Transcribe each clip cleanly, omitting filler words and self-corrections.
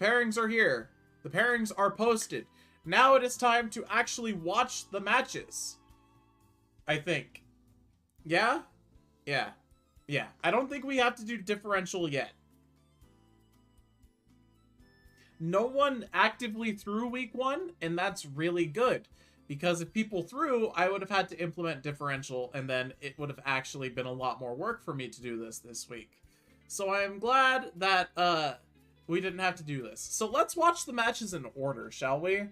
Pairings are here. The pairings are posted. Now it is time to actually watch the matches. I think. Yeah? Yeah. Yeah. I don't think we have to do differential yet. No one actively threw week 1, and that's really good. Because if people threw, I would have had to implement differential, and then it would have actually been a lot more work for me to do this week. So I'm glad that we didn't have to do this. So let's watch the matches in order, shall we?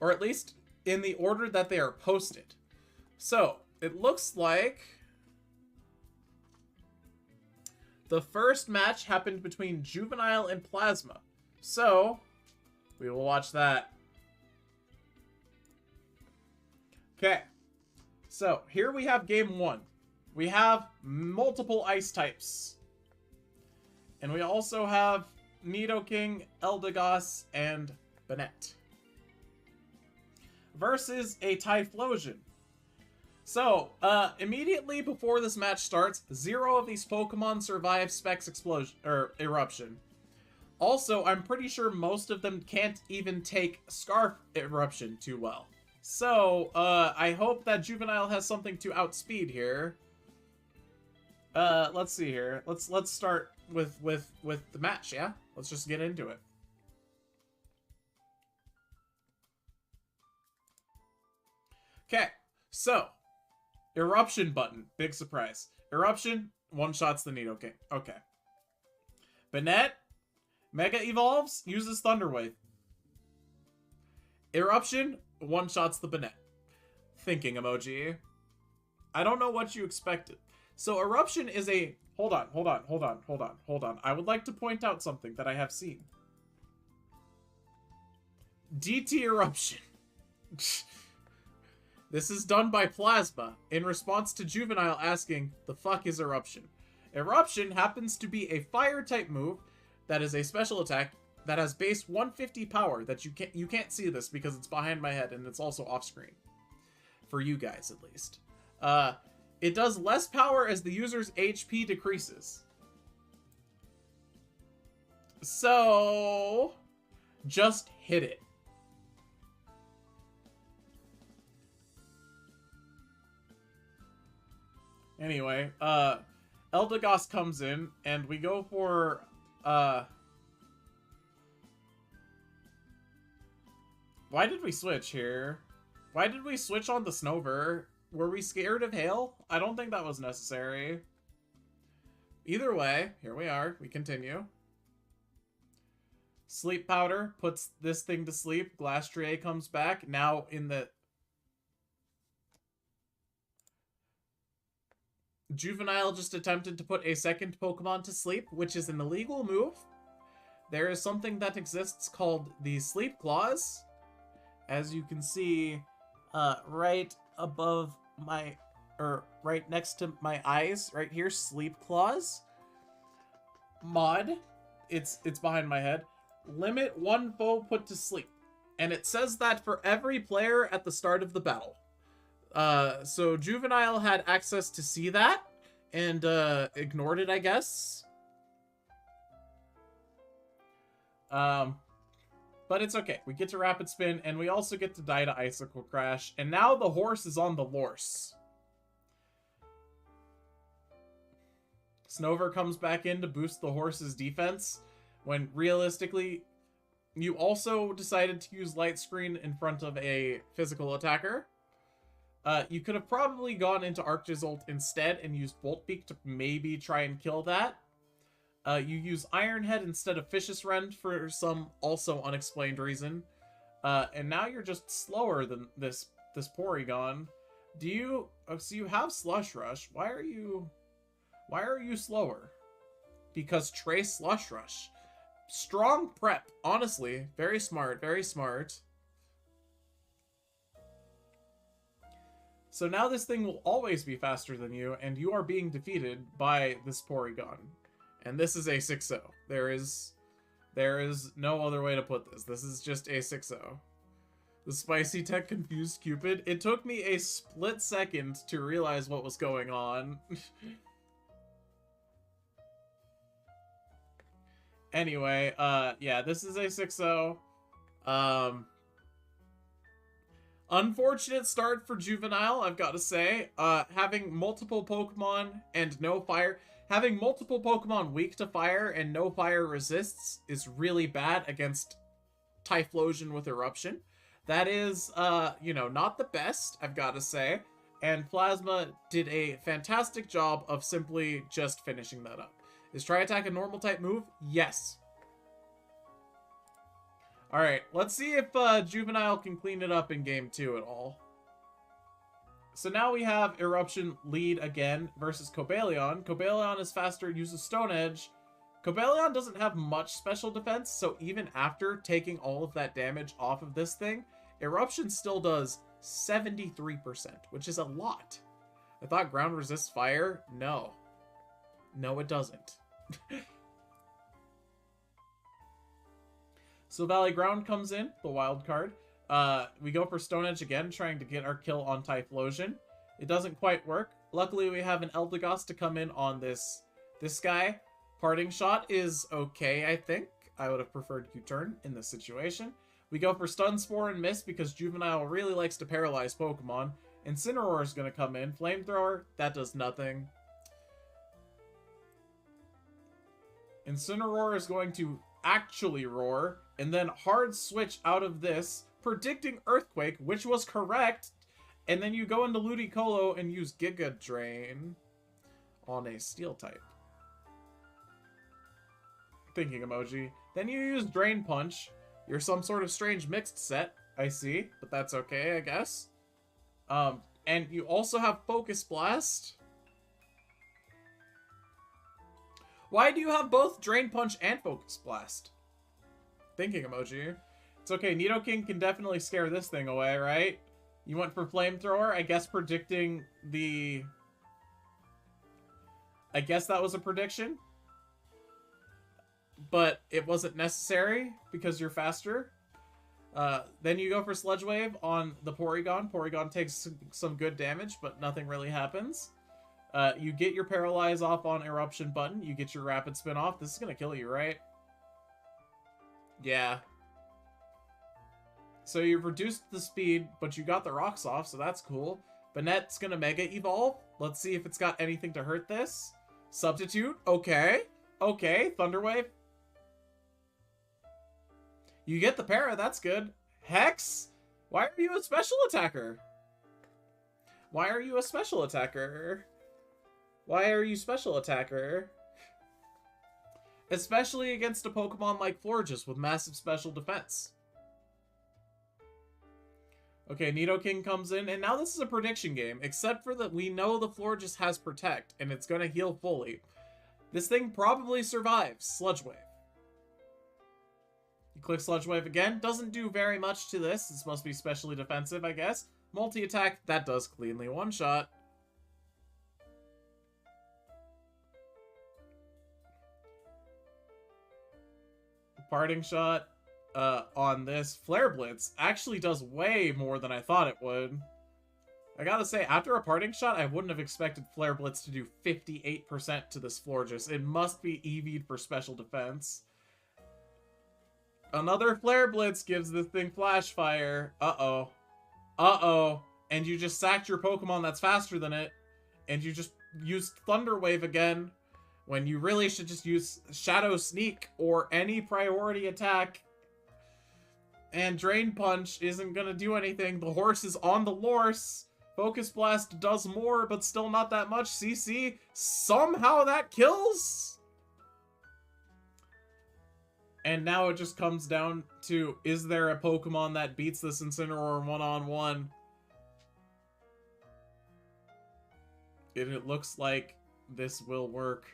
Or at least in the order that they are posted. So, it looks like the first match happened between Juvenile and Plasma. So, we will watch that. Okay. So, here we have game 1. We have multiple ice types. And we also have Nidoking, Eldegoss, and Banette. Versus a Typhlosion. So, immediately before this match starts, 0 of these Pokemon survive Specs Explosion, or Eruption. Also, I'm pretty sure most of them can't even take Scarf Eruption too well. So, I hope that Juvenile has something to outspeed here. Let's see here. Let's start with the match, yeah? Let's just get into it. Okay, so Eruption button, big surprise. Eruption one-shots the Nidoking. Okay. Banette Mega Evolves, uses Thunder Wave. Eruption one-shots the Banette. Thinking emoji. I don't know what you expected. So Eruption is a... Hold on. I would like to point out something that I have seen. DT Eruption. This is done by Plasma in response to Juvenile asking, the fuck is Eruption? Eruption happens to be a fire-type move that is a special attack that has base 150 power that you can't see this because it's behind my head and it's also off-screen. For you guys, at least. It does less power as the user's HP decreases. So, just hit it. Anyway, Eldegoss comes in, and we go for, why did we switch here? Why did we switch on the Snover? Were we scared of hail? I don't think that was necessary. Either way, here we are. We continue. Sleep Powder puts this thing to sleep. Glastrier comes back. Now in the... Juvenile just attempted to put a second Pokemon to sleep, which is an illegal move. There is something that exists called the Sleep Clause. As you can see, right above my, or right next to my eyes, right here, Sleep Clause. Mod, it's behind my head. Limit one foe put to sleep. And it says that for every player at the start of the battle. So Juvenile had access to see that, and, ignored it, I guess. But it's okay. We get to Rapid Spin, and we also get to die to Icicle Crash, and now the horse is on the Lorse. Snover comes back in to boost the horse's defense, when realistically, you also decided to use Light Screen in front of a physical attacker. You could have probably gone into Arctozolt instead and used Bolt Beak to maybe try and kill that. You use Iron Head instead of Vicious Rend for some also unexplained reason. And now you're just slower than this Porygon. Do you... Oh, so you have Slush Rush. Why are you slower? Because Trace Slush Rush. Strong prep. Honestly. Very smart. Very smart. So now this thing will always be faster than you, and you are being defeated by this Porygon. And this is a 6-0. There is no other way to put this. This is just a 6-0. The Spicy Tech confused Cupid. It took me a split second to realize what was going on. Anyway, yeah, this is a 6-0. Unfortunate start for Juvenile, I've got to say. Having multiple Pokemon and no fire... Having multiple Pokemon weak to fire and no fire resists is really bad against Typhlosion with Eruption. That is, you know, not the best, I've got to say. And Plasma did a fantastic job of simply just finishing that up. Is Tri-Attack a normal type move? Yes. Alright, let's see if Juvenile can clean it up in Game 2 at all. So now we have Eruption lead again versus Cobalion. Cobalion is faster, uses Stone Edge. Cobalion doesn't have much special defense, so even after taking all of that damage off of this thing, Eruption still does 73%, which is a lot. I thought ground resists fire. No. No, it doesn't. So Valley Ground comes in, the wild card. We go for Stone Edge again, trying to get our kill on Typhlosion. It doesn't quite work. Luckily, we have an Eldegoss to come in on this guy. Parting Shot is okay, I think. I would have preferred Q-Turn in this situation. We go for Stun Spore and miss because Juvenile really likes to paralyze Pokemon. Incineroar is going to come in. Flamethrower, that does nothing. Incineroar is going to actually roar, and then hard switch out of this, predicting Earthquake, which was correct, and then you go into Ludicolo and use Giga Drain on a Steel type. Thinking emoji. Then you use Drain Punch. You're some sort of strange mixed set, I see, but that's okay, I guess. And you also have Focus Blast. Why do you have both Drain Punch and Focus Blast? Thinking emoji. It's okay, Nidoking can definitely scare this thing away, right? You went for Flamethrower, I guess predicting the... I guess that was a prediction. But it wasn't necessary because you're faster. Then you go for Sludge Wave on the Porygon. Porygon takes some good damage, but nothing really happens. You get your Paralyze off on Eruption button. You get your Rapid Spin off. This is going to kill you, right? Yeah. So you've reduced the speed, but you got the rocks off, so that's cool. Banette's going to Mega Evolve. Let's see if it's got anything to hurt this. Substitute. Okay. Okay. Thunder Wave. You get the para. That's good. Hex? Why are you a special attacker? Why are you a special attacker? Why are you special attacker? Especially against a Pokemon like Florges with massive special defense. Okay, Nidoking comes in, and now this is a prediction game, except for that we know the Florges has Protect, and it's going to heal fully. This thing probably survives Sludge Wave. You click Sludge Wave again, doesn't do very much to this. This must be specially defensive, I guess. Multi-attack, that does cleanly one-shot. Parting Shot on this. Flare Blitz actually does way more than I thought it would. I gotta say, after a Parting Shot, I wouldn't have expected Flare Blitz to do 58% to this Florges. It must be EV'd for special defense. Another Flare Blitz gives this thing Flash Fire. Uh-oh. Uh-oh. And you just sacked your Pokemon that's faster than it. And you just used Thunder Wave again. When you really should just use Shadow Sneak or any priority attack. And Drain Punch isn't gonna do anything. The horse is on the Lorse. Focus Blast does more, but still not that much. CC, somehow that kills? And now it just comes down to, is there a Pokemon that beats this Incineroar one-on-one? And it looks like this will work.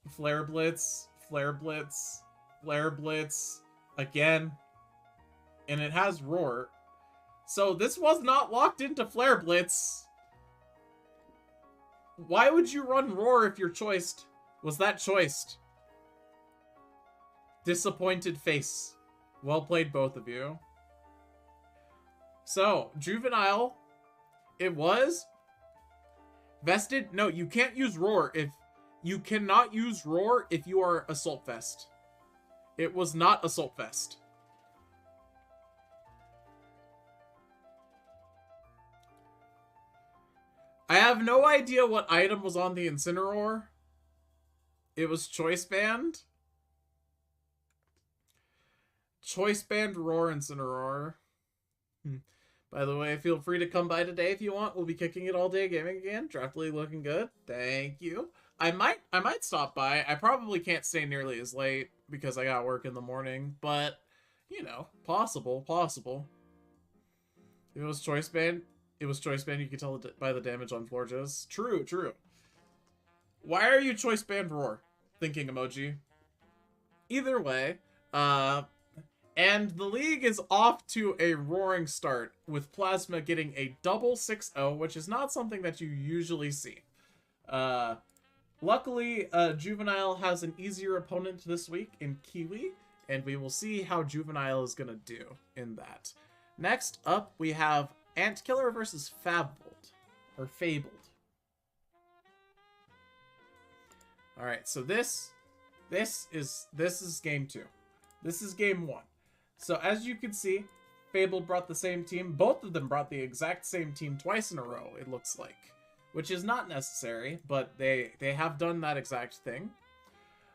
Flare Blitz, Flare Blitz, Flare Blitz, again. And it has Roar. So this was not locked into Flare Blitz. Why would you run Roar if you're choiced? Was that choiced? Disappointed face. Well played, both of you. So, Juvenile, it was vested. No, you can't use Roar You cannot use Roar if you are Assault Vest. It was not Assault Vest. I have no idea what item was on the Incineroar. It was Choice Band. Choice Band Roar Incineroar. By the way, feel free to come by today if you want. We'll be kicking it all day gaming again. Draftly looking good. Thank you. I might stop by. I probably can't stay nearly as late because I got work in the morning, but you know, possible. If it was Choice Band, you could tell by the damage on Florges. True. Why are you Choice Band Roar? Thinking emoji. Either way, and the league is off to a roaring start, with Plasma getting a double 6-0, which is not something that you usually see. Luckily, Juvenile has an easier opponent this week in Kiwi, and we will see how Juvenile is going to do in that. Next up, we have Antkiller versus Fabled. Alright, so this is game 2. This is game 1. So as you can see, Fabled brought the same team. Both of them brought the exact same team twice in a row, it looks like. Which is not necessary, but they have done that exact thing.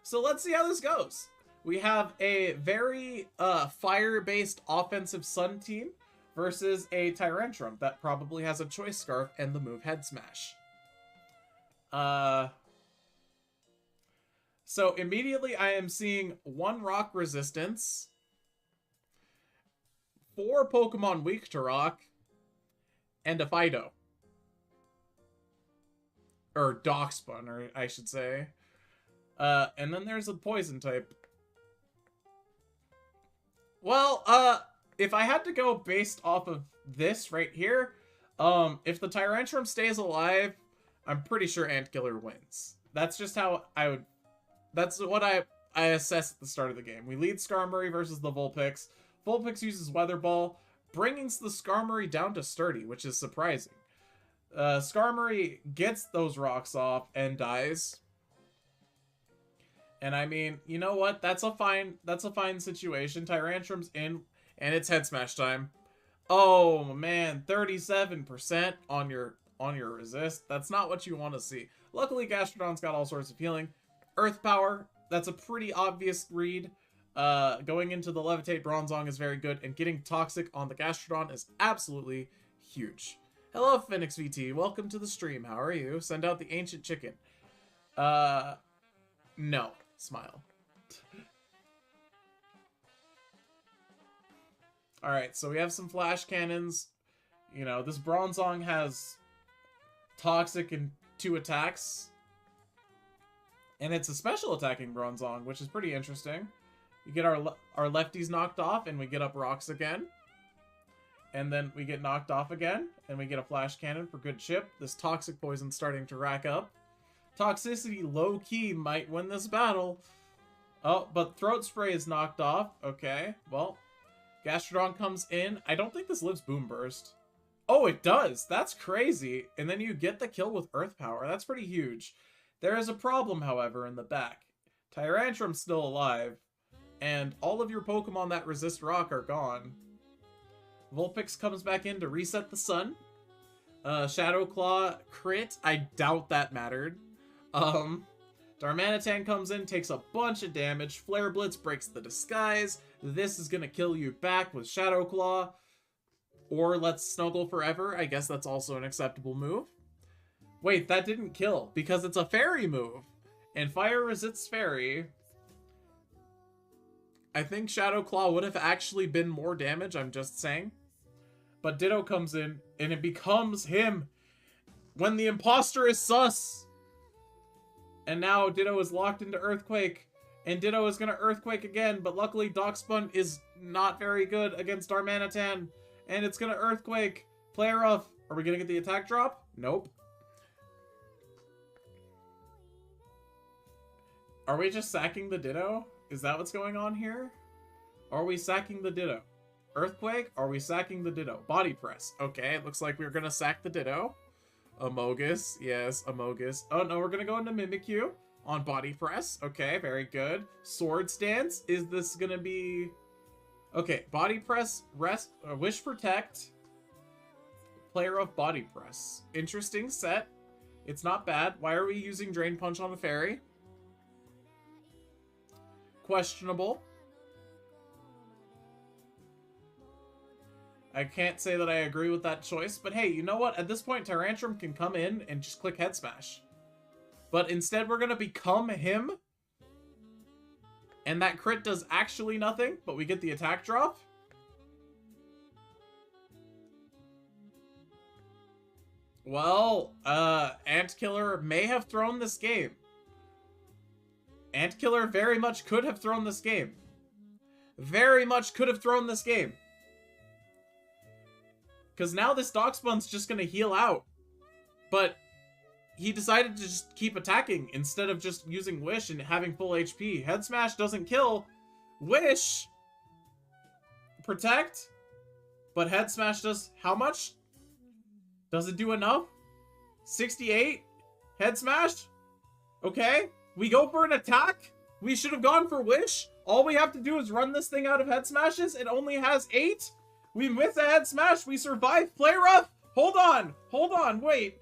So let's see how this goes. We have a very fire-based offensive Sun team versus a Tyrantrum that probably has a Choice Scarf and the move Head Smash. So immediately I am seeing 1 Rock Resistance, 4 Pokemon weak to Rock, and a Fido. Or Darkspawn, or I should say. And then there's a Poison type. Well, if I had to go based off of this right here, if the Tyrantrum stays alive, I'm pretty sure Antkiller wins. That's just how I would... That's what I assess at the start of the game. We lead Skarmory versus the Vulpix. Vulpix uses Weather Ball, bringing the Skarmory down to Sturdy, which is surprising. Skarmory gets those rocks off and dies. And I mean, you know what? That's a fine situation. Tyrantrum's in, and it's Head Smash time. Oh man, 37% on your resist. That's not what you want to see. Luckily, Gastrodon's got all sorts of healing. Earth Power, that's a pretty obvious read. Going into the Levitate Bronzong is very good, and getting Toxic on the Gastrodon is absolutely huge. Hello, Phoenix VT. Welcome to the stream. How are you? Send out the Ancient Chicken. No. Smile. Alright, so we have some Flash Cannons. You know, this Bronzong has Toxic and 2 attacks. And it's a special attacking Bronzong, which is pretty interesting. You get our lefties knocked off, and we get up rocks again. And then we get knocked off again, and we get a Flash Cannon for good chip. This Toxic Poison's starting to rack up. Toxicity, low-key, might win this battle. Oh, but Throat Spray is knocked off. Okay, well, Gastrodon comes in. I don't think this lives Boom Burst. Oh, it does. That's crazy. And then you get the kill with Earth Power. That's pretty huge. There is a problem, however, in the back. Tyrantrum's still alive, and all of your Pokemon that resist Rock are gone. Vulpix comes back in to reset the sun. Shadow Claw crit. I doubt that mattered. Darmanitan comes in, takes a bunch of damage. Flare Blitz breaks the disguise. This is gonna kill you back with Shadow Claw. Or Let's Snuggle Forever. I guess that's also an acceptable move. Wait, that didn't kill, because it's a fairy move. And fire resists fairy. I think Shadow Claw would have actually been more damage, I'm just saying. But Ditto comes in, and it becomes him. When the imposter is sus. And now Ditto is locked into Earthquake. And Ditto is going to Earthquake again, but luckily Darkspun is not very good against Darmanitan. And it's going to Earthquake. Play rough. Are we going to get the attack drop? Nope. Are we just sacking the Ditto? Is that what's going on here? Are we sacking the Ditto? Earthquake? Are we sacking the Ditto? Body Press. Okay, it looks like we're going to sack the Ditto. Amogus. Yes, Amogus. Oh, no, we're going to go into Mimikyu. on body press. Okay, very good. Sword stance. Is this gonna be... Okay, body press, rest, wish protect, player of body press. Interesting set. It's not bad. Why are we using drain punch on a fairy? Questionable. I can't say that I agree with that choice, but hey, you know what? At this point, Tyrantrum can come in and just click head smash. But instead, we're gonna become him. And that crit does actually nothing, but we get the attack drop. Well, Antkiller may have thrown this game. Antkiller very much could have thrown this game. Very much could have thrown this game. Because now this Darkspawn's just going to heal out. But he decided to just keep attacking instead of just using Wish and having full HP. Head Smash doesn't kill. Wish! Protect? But Head Smash does how much? Does it do enough? 68? Head Smash? Okay. We go for an attack? We should have gone for Wish? All we have to do is run this thing out of Head Smashes. It only has 8? We miss a Head Smash. We survive Play Rough. Hold on. Wait.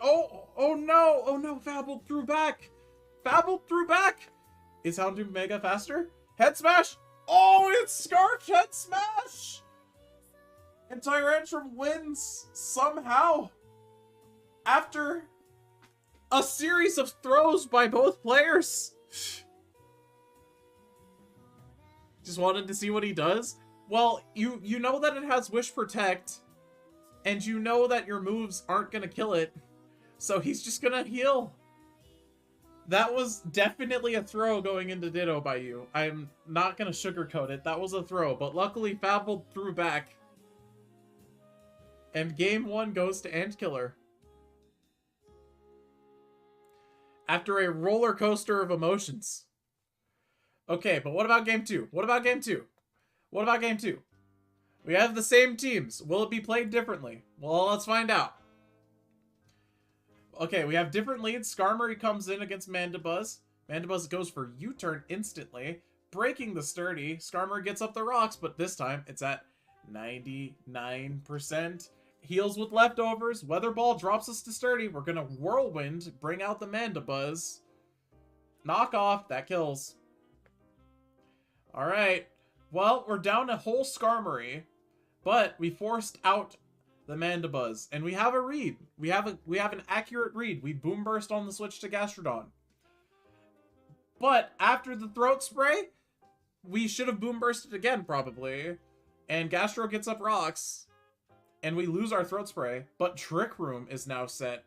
Oh no. Fabble threw back. Is Houndoom Mega faster? Head Smash. Oh, it's Scarf Head Smash. And Tyrantrum wins somehow. After a series of throws by both players. Just wanted to see what he does. Well, you know that it has Wish Protect, and you know that your moves aren't gonna kill it, so he's just gonna heal. That was definitely a throw going into Ditto by you. I'm not gonna sugarcoat it. That was a throw, but luckily Fabble threw back. And game 1 goes to Antkiller. After a roller coaster of emotions. Okay, but what about game 2? We have the same teams. Will it be played differently? Well, let's find out. Okay, we have different leads. Skarmory comes in against Mandibuzz. Mandibuzz goes for U-turn instantly, breaking the Sturdy. Skarmory gets up the rocks, but this time it's at 99%. Heals with leftovers. Weather Ball drops us to Sturdy. We're gonna Whirlwind, bring out the Mandibuzz. Knock off, that kills. Alright. Well, we're down a whole Skarmory, but we forced out the Mandibuzz, and we have a read. We have an accurate read. We Boom Burst on the switch to Gastrodon. But after the Throat Spray, we should have Boom Bursted again, probably. And Gastro gets up rocks, and we lose our Throat Spray, but Trick Room is now set,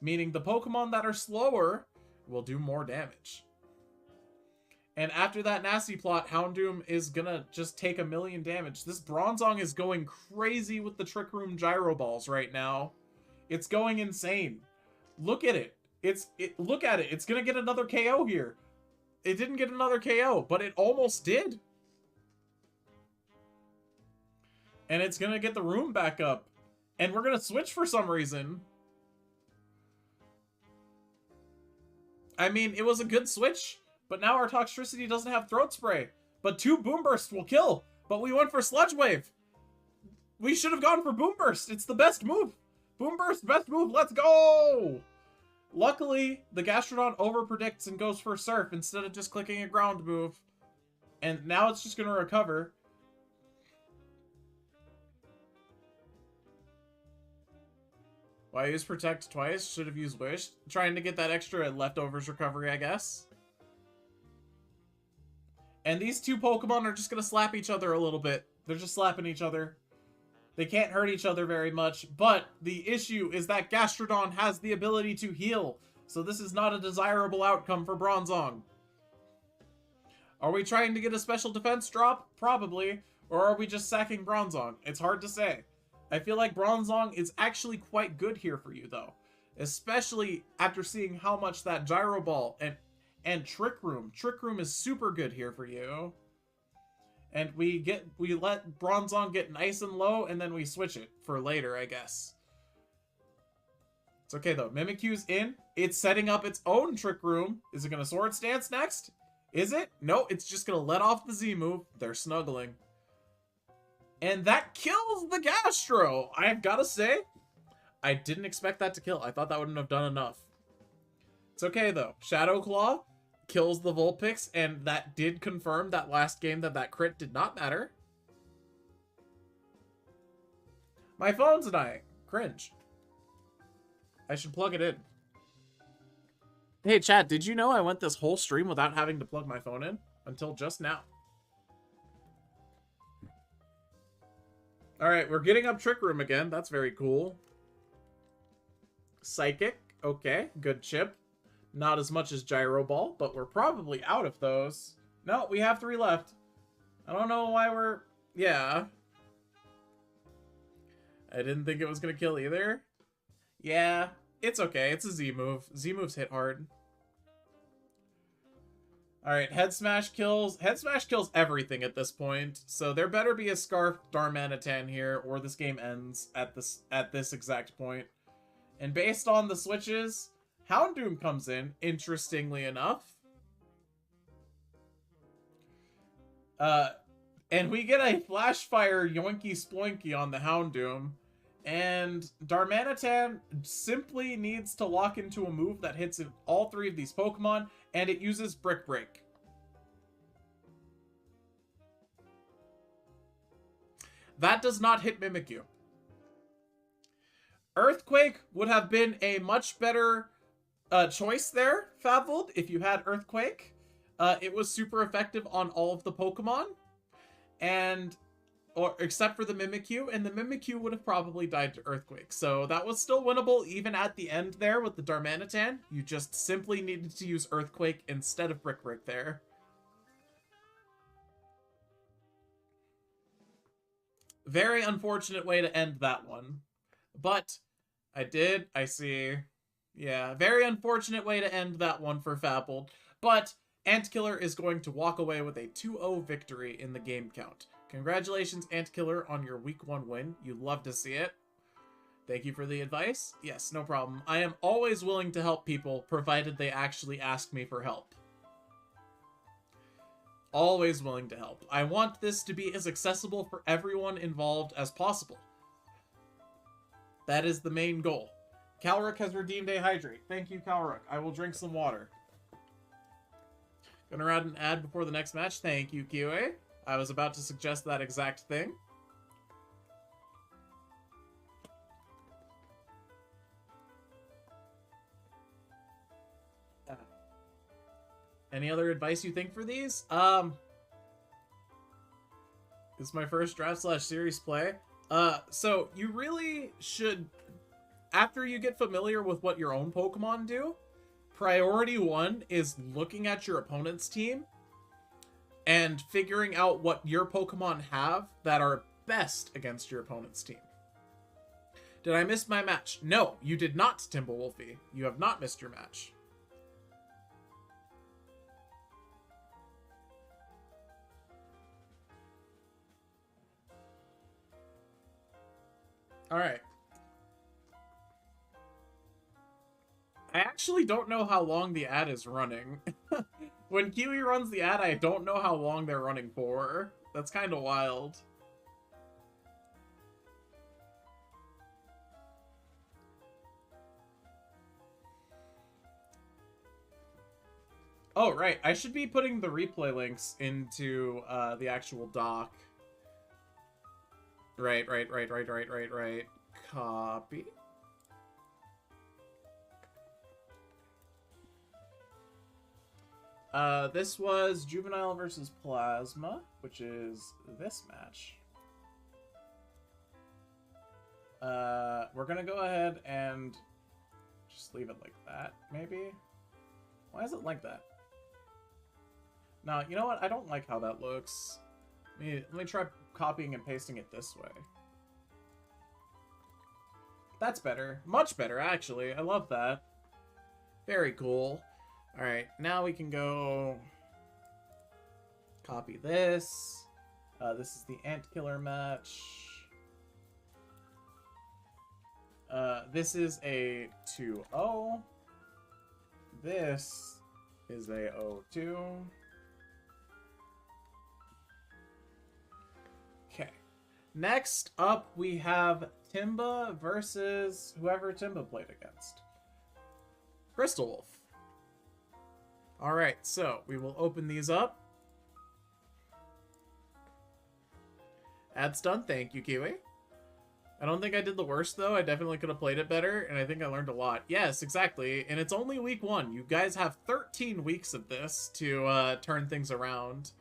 meaning the Pokemon that are slower will do more damage. And after that nasty plot, Houndoom is gonna just take 1,000,000 damage. This Bronzong is going crazy with the Trick Room Gyro Balls right now. It's going insane. Look at it. Look at it. It's gonna get another KO here. It didn't get another KO, but it almost did. And it's gonna get the room back up. And we're gonna switch for some reason. I mean, it was a good switch. But now our Toxtricity doesn't have Throat Spray. But 2 Boom Bursts will kill. But we went for Sludge Wave. We should have gone for Boom Burst. It's the best move. Boom Burst, best move. Let's go. Luckily, the Gastrodon overpredicts and goes for Surf instead of just clicking a ground move. And now it's just going to recover. Why use Protect twice? Should have used Wish. Trying to get that extra leftovers recovery, I guess. And these 2 Pokemon are just going to slap each other a little bit. They're just slapping each other. They can't hurt each other very much. But the issue is that Gastrodon has the ability to heal. So this is not a desirable outcome for Bronzong. Are we trying to get a special defense drop? Probably. Or are we just sacking Bronzong? It's hard to say. I feel like Bronzong is actually quite good here for you, though. Especially after seeing how much that Gyro Ball and Trick Room. Trick Room is super good here for you. And we let Bronzong get nice and low, and then we switch it for later, I guess. It's okay, though. Mimikyu's in. It's setting up its own Trick Room. Is it going to Swords Dance next? Is it? No, it's just going to let off the Z move. They're snuggling. And that kills the Gastro. I've got to say, I didn't expect that to kill. I thought that wouldn't have done enough. It's okay, though. Shadow Claw kills the Vulpix, and that did confirm that last game that crit did not matter. My phone's dying. Cringe. I should plug it in. Hey, chat, did you know I went this whole stream without having to plug my phone in? Until just now. Alright, we're getting up Trick Room again. That's very cool. Psychic. Okay, good chip. Not as much as Gyro Ball, but we're probably out of those. No, we have 3 left. I don't know why we're... Yeah. I didn't think it was going to kill either. Yeah, it's okay. It's a Z move. Z moves hit hard. Alright, Head Smash kills. Head Smash kills everything at this point. So there better be a Scarf Darmanitan here, or this game ends at this exact point. And based on the switches, Houndoom comes in, interestingly enough. And we get a Flash Fire Yoinky Sploinky on the Houndoom. And Darmanitan simply needs to lock into a move that hits all 3 of these Pokemon, and it uses Brick Break. That does not hit Mimikyu. Earthquake would have been a much better choice there, Fabvold, if you had Earthquake. It was super effective on all of the Pokemon, or except for the Mimikyu, and the Mimikyu would have probably died to Earthquake. So that was still winnable even at the end there with the Darmanitan. You just simply needed to use Earthquake instead of Brick Break there. Very unfortunate way to end that one. But I see. Yeah, very unfortunate way to end that one for Fabvold. But Antkiller is going to walk away with a 2-0 victory in the game count. Congratulations, Antkiller, on your Week 1 win. You love to see it. Thank you for the advice. Yes, no problem. I am always willing to help people, provided they actually ask me for help. Always willing to help. I want this to be as accessible for everyone involved as possible. That is the main goal. Calric has redeemed a hydrate. Thank you, Calric. I will drink some water. Gonna add an ad before the next match. Thank you, QA. I was about to suggest that exact thing. Any other advice you think for these? This is my first draft/series play. So you really should, after you get familiar with what your own Pokemon do, priority 1 is looking at your opponent's team and figuring out what your Pokemon have that are best against your opponent's team. Did I miss my match? No, you did not, Timberwolfie. You have not missed your match. Alright. I actually don't know how long the ad is running. When Kiwi runs the ad, I don't know how long they're running for. That's kind of wild. Oh, right. I should be putting the replay links into the actual doc. Right. Copy. This was Juvenile versus Plasma, which is this match. We're gonna go ahead and just leave it like that, maybe? Why is it like that? No, you know what? I don't like how that looks. Let me try copying and pasting it this way. That's better. Much better, actually. I love that. Very cool. Alright, now we can go copy this. This is the Antkiller match. This is a 2-0. This is a 0-2. Okay. Next up, we have Timba versus whoever Timba played against. Crystal Wolf. Alright, so we will open these up. Ad's done. Thank you, Kiwi. I don't think I did the worst, though. I definitely could have played it better, and I think I learned a lot. Yes, exactly. And it's only week 1. You guys have 13 weeks of this to turn things around.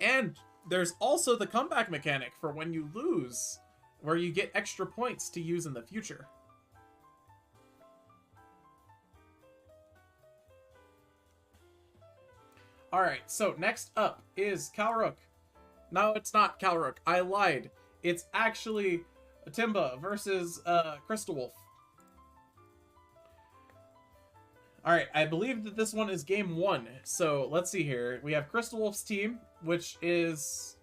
And there's also the comeback mechanic for when you lose, where you get extra points to use in the future. Alright, so next up is Calrook. No, it's not Calrook. I lied. It's actually Timba versus Crystal Wolf. Alright, I believe that this one is game 1. So let's see here. We have Crystal Wolf's team, which is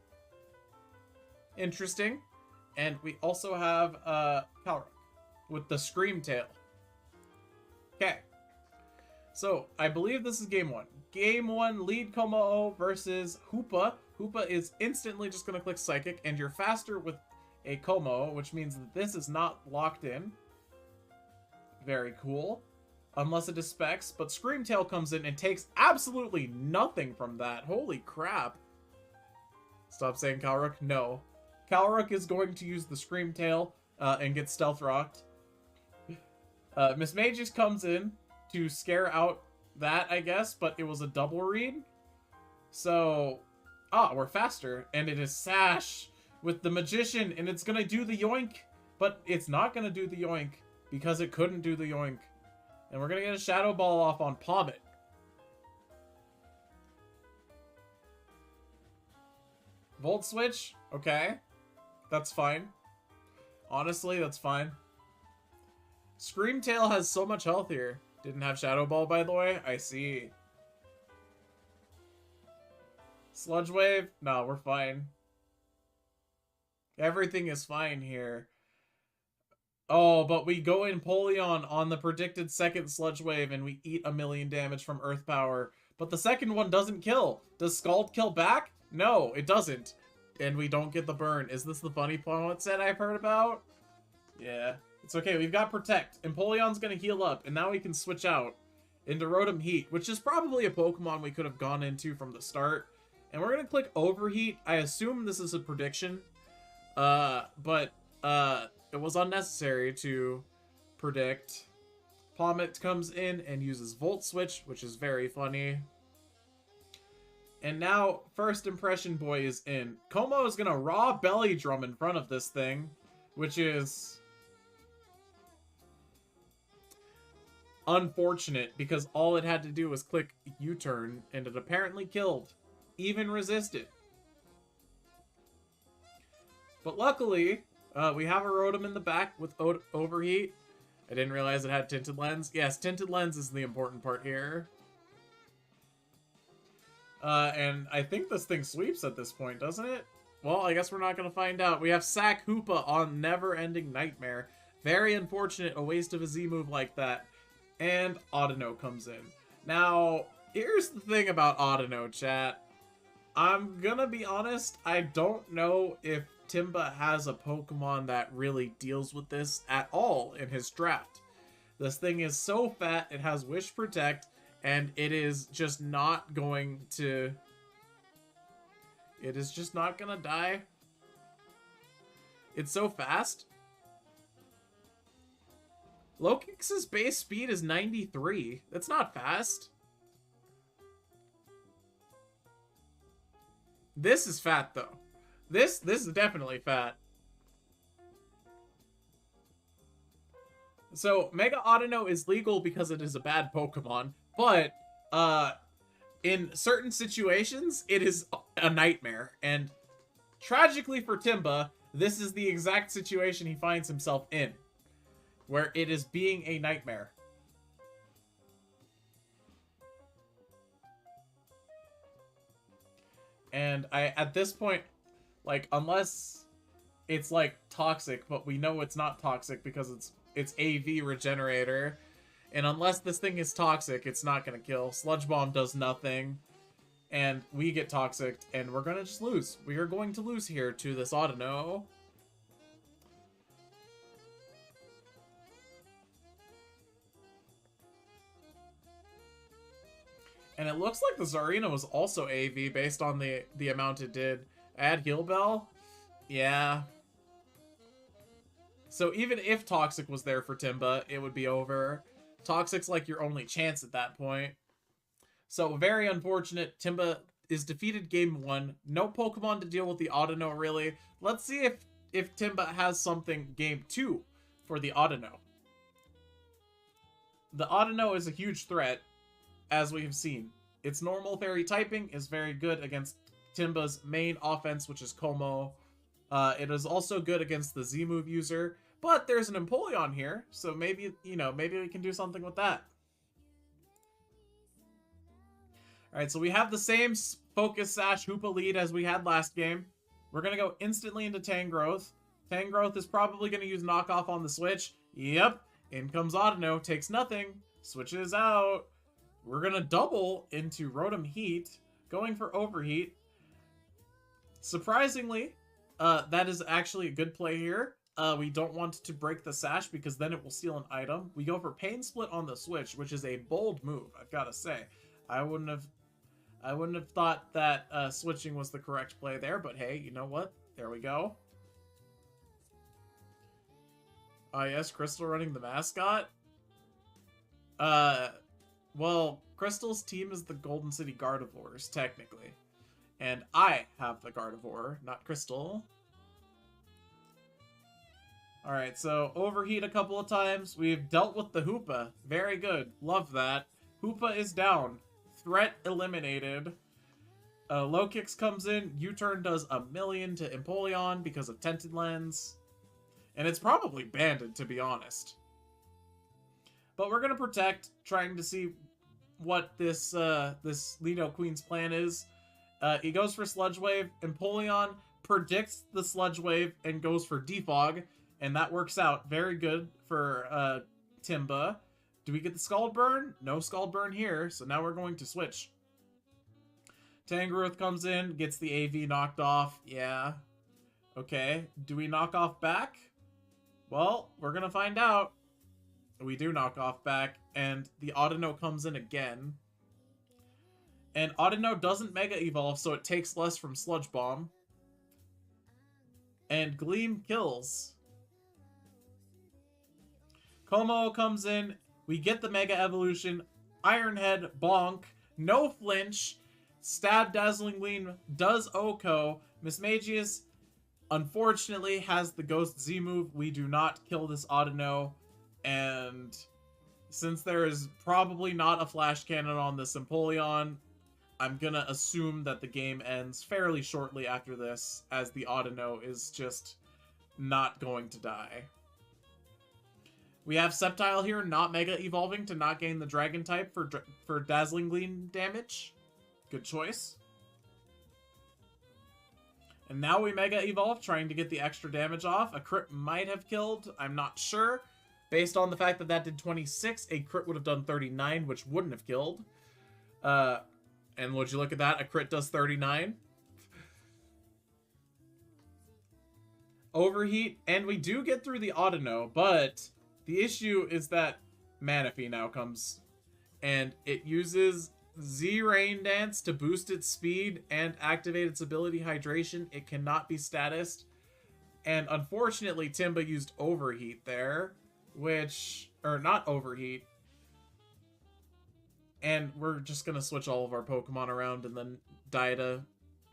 interesting. And we also have Calrook with the Scream Tail. Okay. So I believe this is game 1. Game 1, lead Komo versus Hoopa. Hoopa is instantly just going to click Psychic, and you're faster with a Como, which means that this is not locked in. Very cool. Unless it is Specs, but Screamtail comes in and takes absolutely nothing from that. Holy crap. Stop saying Calrook. No. Calrook is going to use the Screamtail and get Stealth Rocked. Miss Magus comes in to scare out that, I guess, but it was a double read. So, we're faster, and it is Sash with the Magician, and it's gonna do the yoink, but it's not gonna do the yoink because it couldn't do the yoink. And we're gonna get a Shadow Ball off on Pommet. Volt Switch? Okay. That's fine. Honestly, that's fine. Screamtail has so much health here. Didn't have Shadow Ball, by the way. I see. Sludge Wave? No, we're fine. Everything is fine here. Oh, but we go in Polion on the predicted second Sludge Wave and we eat 1,000,000 damage from Earth Power. But the second one doesn't kill. Does Scald kill back? No, it doesn't. And we don't get the burn. Is this the funny Pommet set I've heard about? Yeah. It's okay, we've got Protect. Empoleon's gonna heal up, and now we can switch out into Rotom Heat, which is probably a Pokemon we could have gone into from the start. And we're gonna click Overheat. I assume this is a prediction. But it was unnecessary to predict. Pommet comes in and uses Volt Switch, which is very funny. And now, First Impression Boy is in. Como is gonna raw Belly Drum in front of this thing, which is unfortunate because all it had to do was click U-turn and it apparently killed. Even resisted. But luckily, we have a Rotom in the back with Overheat. I didn't realize it had Tinted Lens. Yes, Tinted Lens is the important part here. And I think this thing sweeps at this point, doesn't it? Well, I guess we're not going to find out. We have Sack Hoopa on Never Ending Nightmare. Very unfortunate, a waste of a Z move like that. And Audino comes in. Now, here's the thing about Audino, chat. I'm gonna be honest, I don't know if Timba has a Pokemon that really deals with this at all in his draft. This thing is so fat, it has Wish Protect, and it is just not going to... It is just not gonna die. It's so fast. Lokix's base speed is 93. That's not fast. This is fat, though. This is definitely fat. So, Mega Audino is legal because it is a bad Pokemon, but in certain situations, it is a nightmare. And tragically for Timba, this is the exact situation he finds himself in, where it is being a nightmare. And at this point, like, unless it's, like, toxic, but we know it's not toxic because it's its AV regenerator. And unless this thing is toxic, it's not going to kill. Sludge Bomb does nothing. And we get toxic, and we're going to just lose. We are going to lose here to this Audino. And it looks like the Zarina was also AV based on the amount it did. Add Heal Bell? Yeah. So even if Toxic was there for Timba, it would be over. Toxic's like your only chance at that point. So very unfortunate. Timba is defeated game 1. No Pokemon to deal with the Audino, really. Let's see if Timba has something game 2 for the Audino. The Audino is a huge threat, as we have seen. Its normal fairy typing is very good against Timba's main offense, which is Como. It is also good against the Z-move user, but there's an Empoleon here, so maybe, maybe we can do something with that. Alright, so we have the same Focus Sash Hoopa lead as we had last game. We're going to go instantly into Tangrowth. Tangrowth is probably going to use Knockoff on the switch. Yep, in comes Audino, takes nothing, switches out. We're going to double into Rotom Heat, going for Overheat. Surprisingly, that is actually a good play here. We don't want to break the Sash because then it will steal an item. We go for Pain Split on the switch, which is a bold move, I've got to say. I wouldn't have thought that switching was the correct play there, but hey, you know what? There we go. Yes, Crystal running the mascot. Well, Crystal's team is the Golden City Gardevoirs, technically. And I have the Gardevoir, not Crystal. Alright, so Overheat a couple of times. We've dealt with the Hoopa. Very good. Love that. Hoopa is down. Threat eliminated. Low Kicks comes in. U-Turn does 1,000,000 to Empoleon because of Tented Lens. And it's probably banded, to be honest. But we're going to protect, trying to see what this Lido Queen's plan is. He goes for Sludge Wave. Empoleon predicts the Sludge Wave and goes for Defog. And that works out very good for Timba. Do we get the Scald Burn? No Scald Burn here, so now we're going to switch. Tangrowth comes in, gets the AV knocked off. Yeah. Okay. Do we knock off back? Well, we're going to find out. We do knock off back, and the Audino comes in again. And Audino doesn't Mega Evolve, so it takes less from Sludge Bomb. And Gleam kills. Como comes in. We get the Mega Evolution. Iron Head, bonk. No flinch. Stab Dazzling Gleam does Oko. Mismagius, unfortunately, has the Ghost Z move. We do not kill this Audino. And since there is probably not a Flash Cannon on this Empoleon, I'm gonna assume that the game ends fairly shortly after this, as the Audino is just not going to die. We have Sceptile here, not Mega Evolving to not gain the Dragon type for Dazzling Gleam damage. Good choice. And now we Mega Evolve, trying to get the extra damage off. A crit might have killed, I'm not sure. Based on the fact that that did 26, a crit would have done 39, which wouldn't have killed. And would you look at that? A crit does 39. Overheat, and we do get through the Audino, but the issue is that Manaphy now comes, and it uses Z Rain Dance to boost its speed and activate its ability Hydration. It cannot be statused, and unfortunately Timba used Overheat there, or not Overheat, and we're just gonna switch all of our Pokemon around and then die to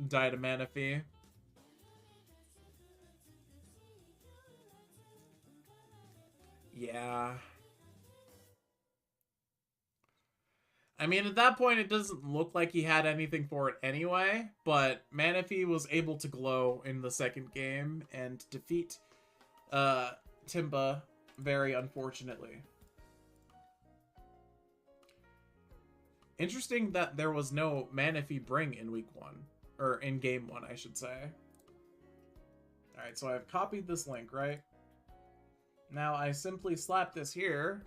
Manaphy. Yeah. I mean, at that point, it doesn't look like he had anything for it anyway, but Manaphy was able to glow in the second game and defeat Timba very unfortunately. Interesting that there was no Manaphy Bring in week 1, or in game 1, I should say. Alright, so I've copied this link, right? Now I simply slap this here.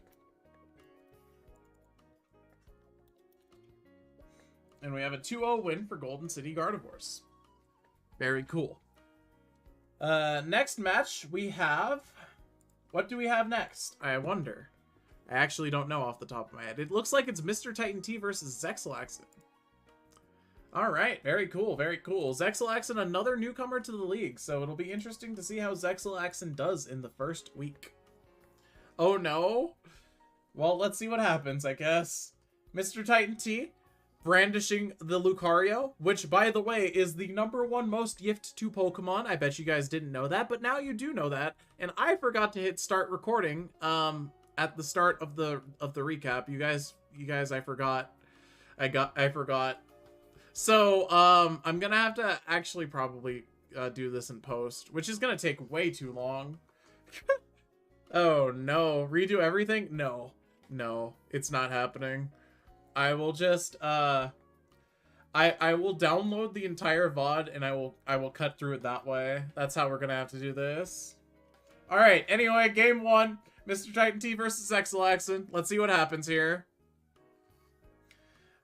And we have a 2-0 win for Golden City Gardevoirs. Very cool. Next match we have... What do we have next? I wonder. I actually don't know off the top of my head. It looks like it's Mr. Titan T versus Zexalaxin. Alright, very cool, very cool. Zexalaxin, another newcomer to the league, so it'll be interesting to see how Zexalaxin does in the first week. Oh no? Well, let's see what happens, I guess. Mr. Titan T, brandishing the Lucario, which, by the way, is the #1 most Gift 2 Pokemon. I bet you guys didn't know that, but now you do know that. And I forgot to hit start recording at the start of the recap. You guys, I forgot. I forgot. So, I'm gonna have to actually probably do this in post, which is gonna take way too long. Oh no, redo everything? No, it's not happening. I will just I will download the entire VOD and I will cut through it that way. That's how we're gonna have to do this. All right. Anyway, game 1, Mr. Titan T versus Zexalaxin. Let's see what happens here.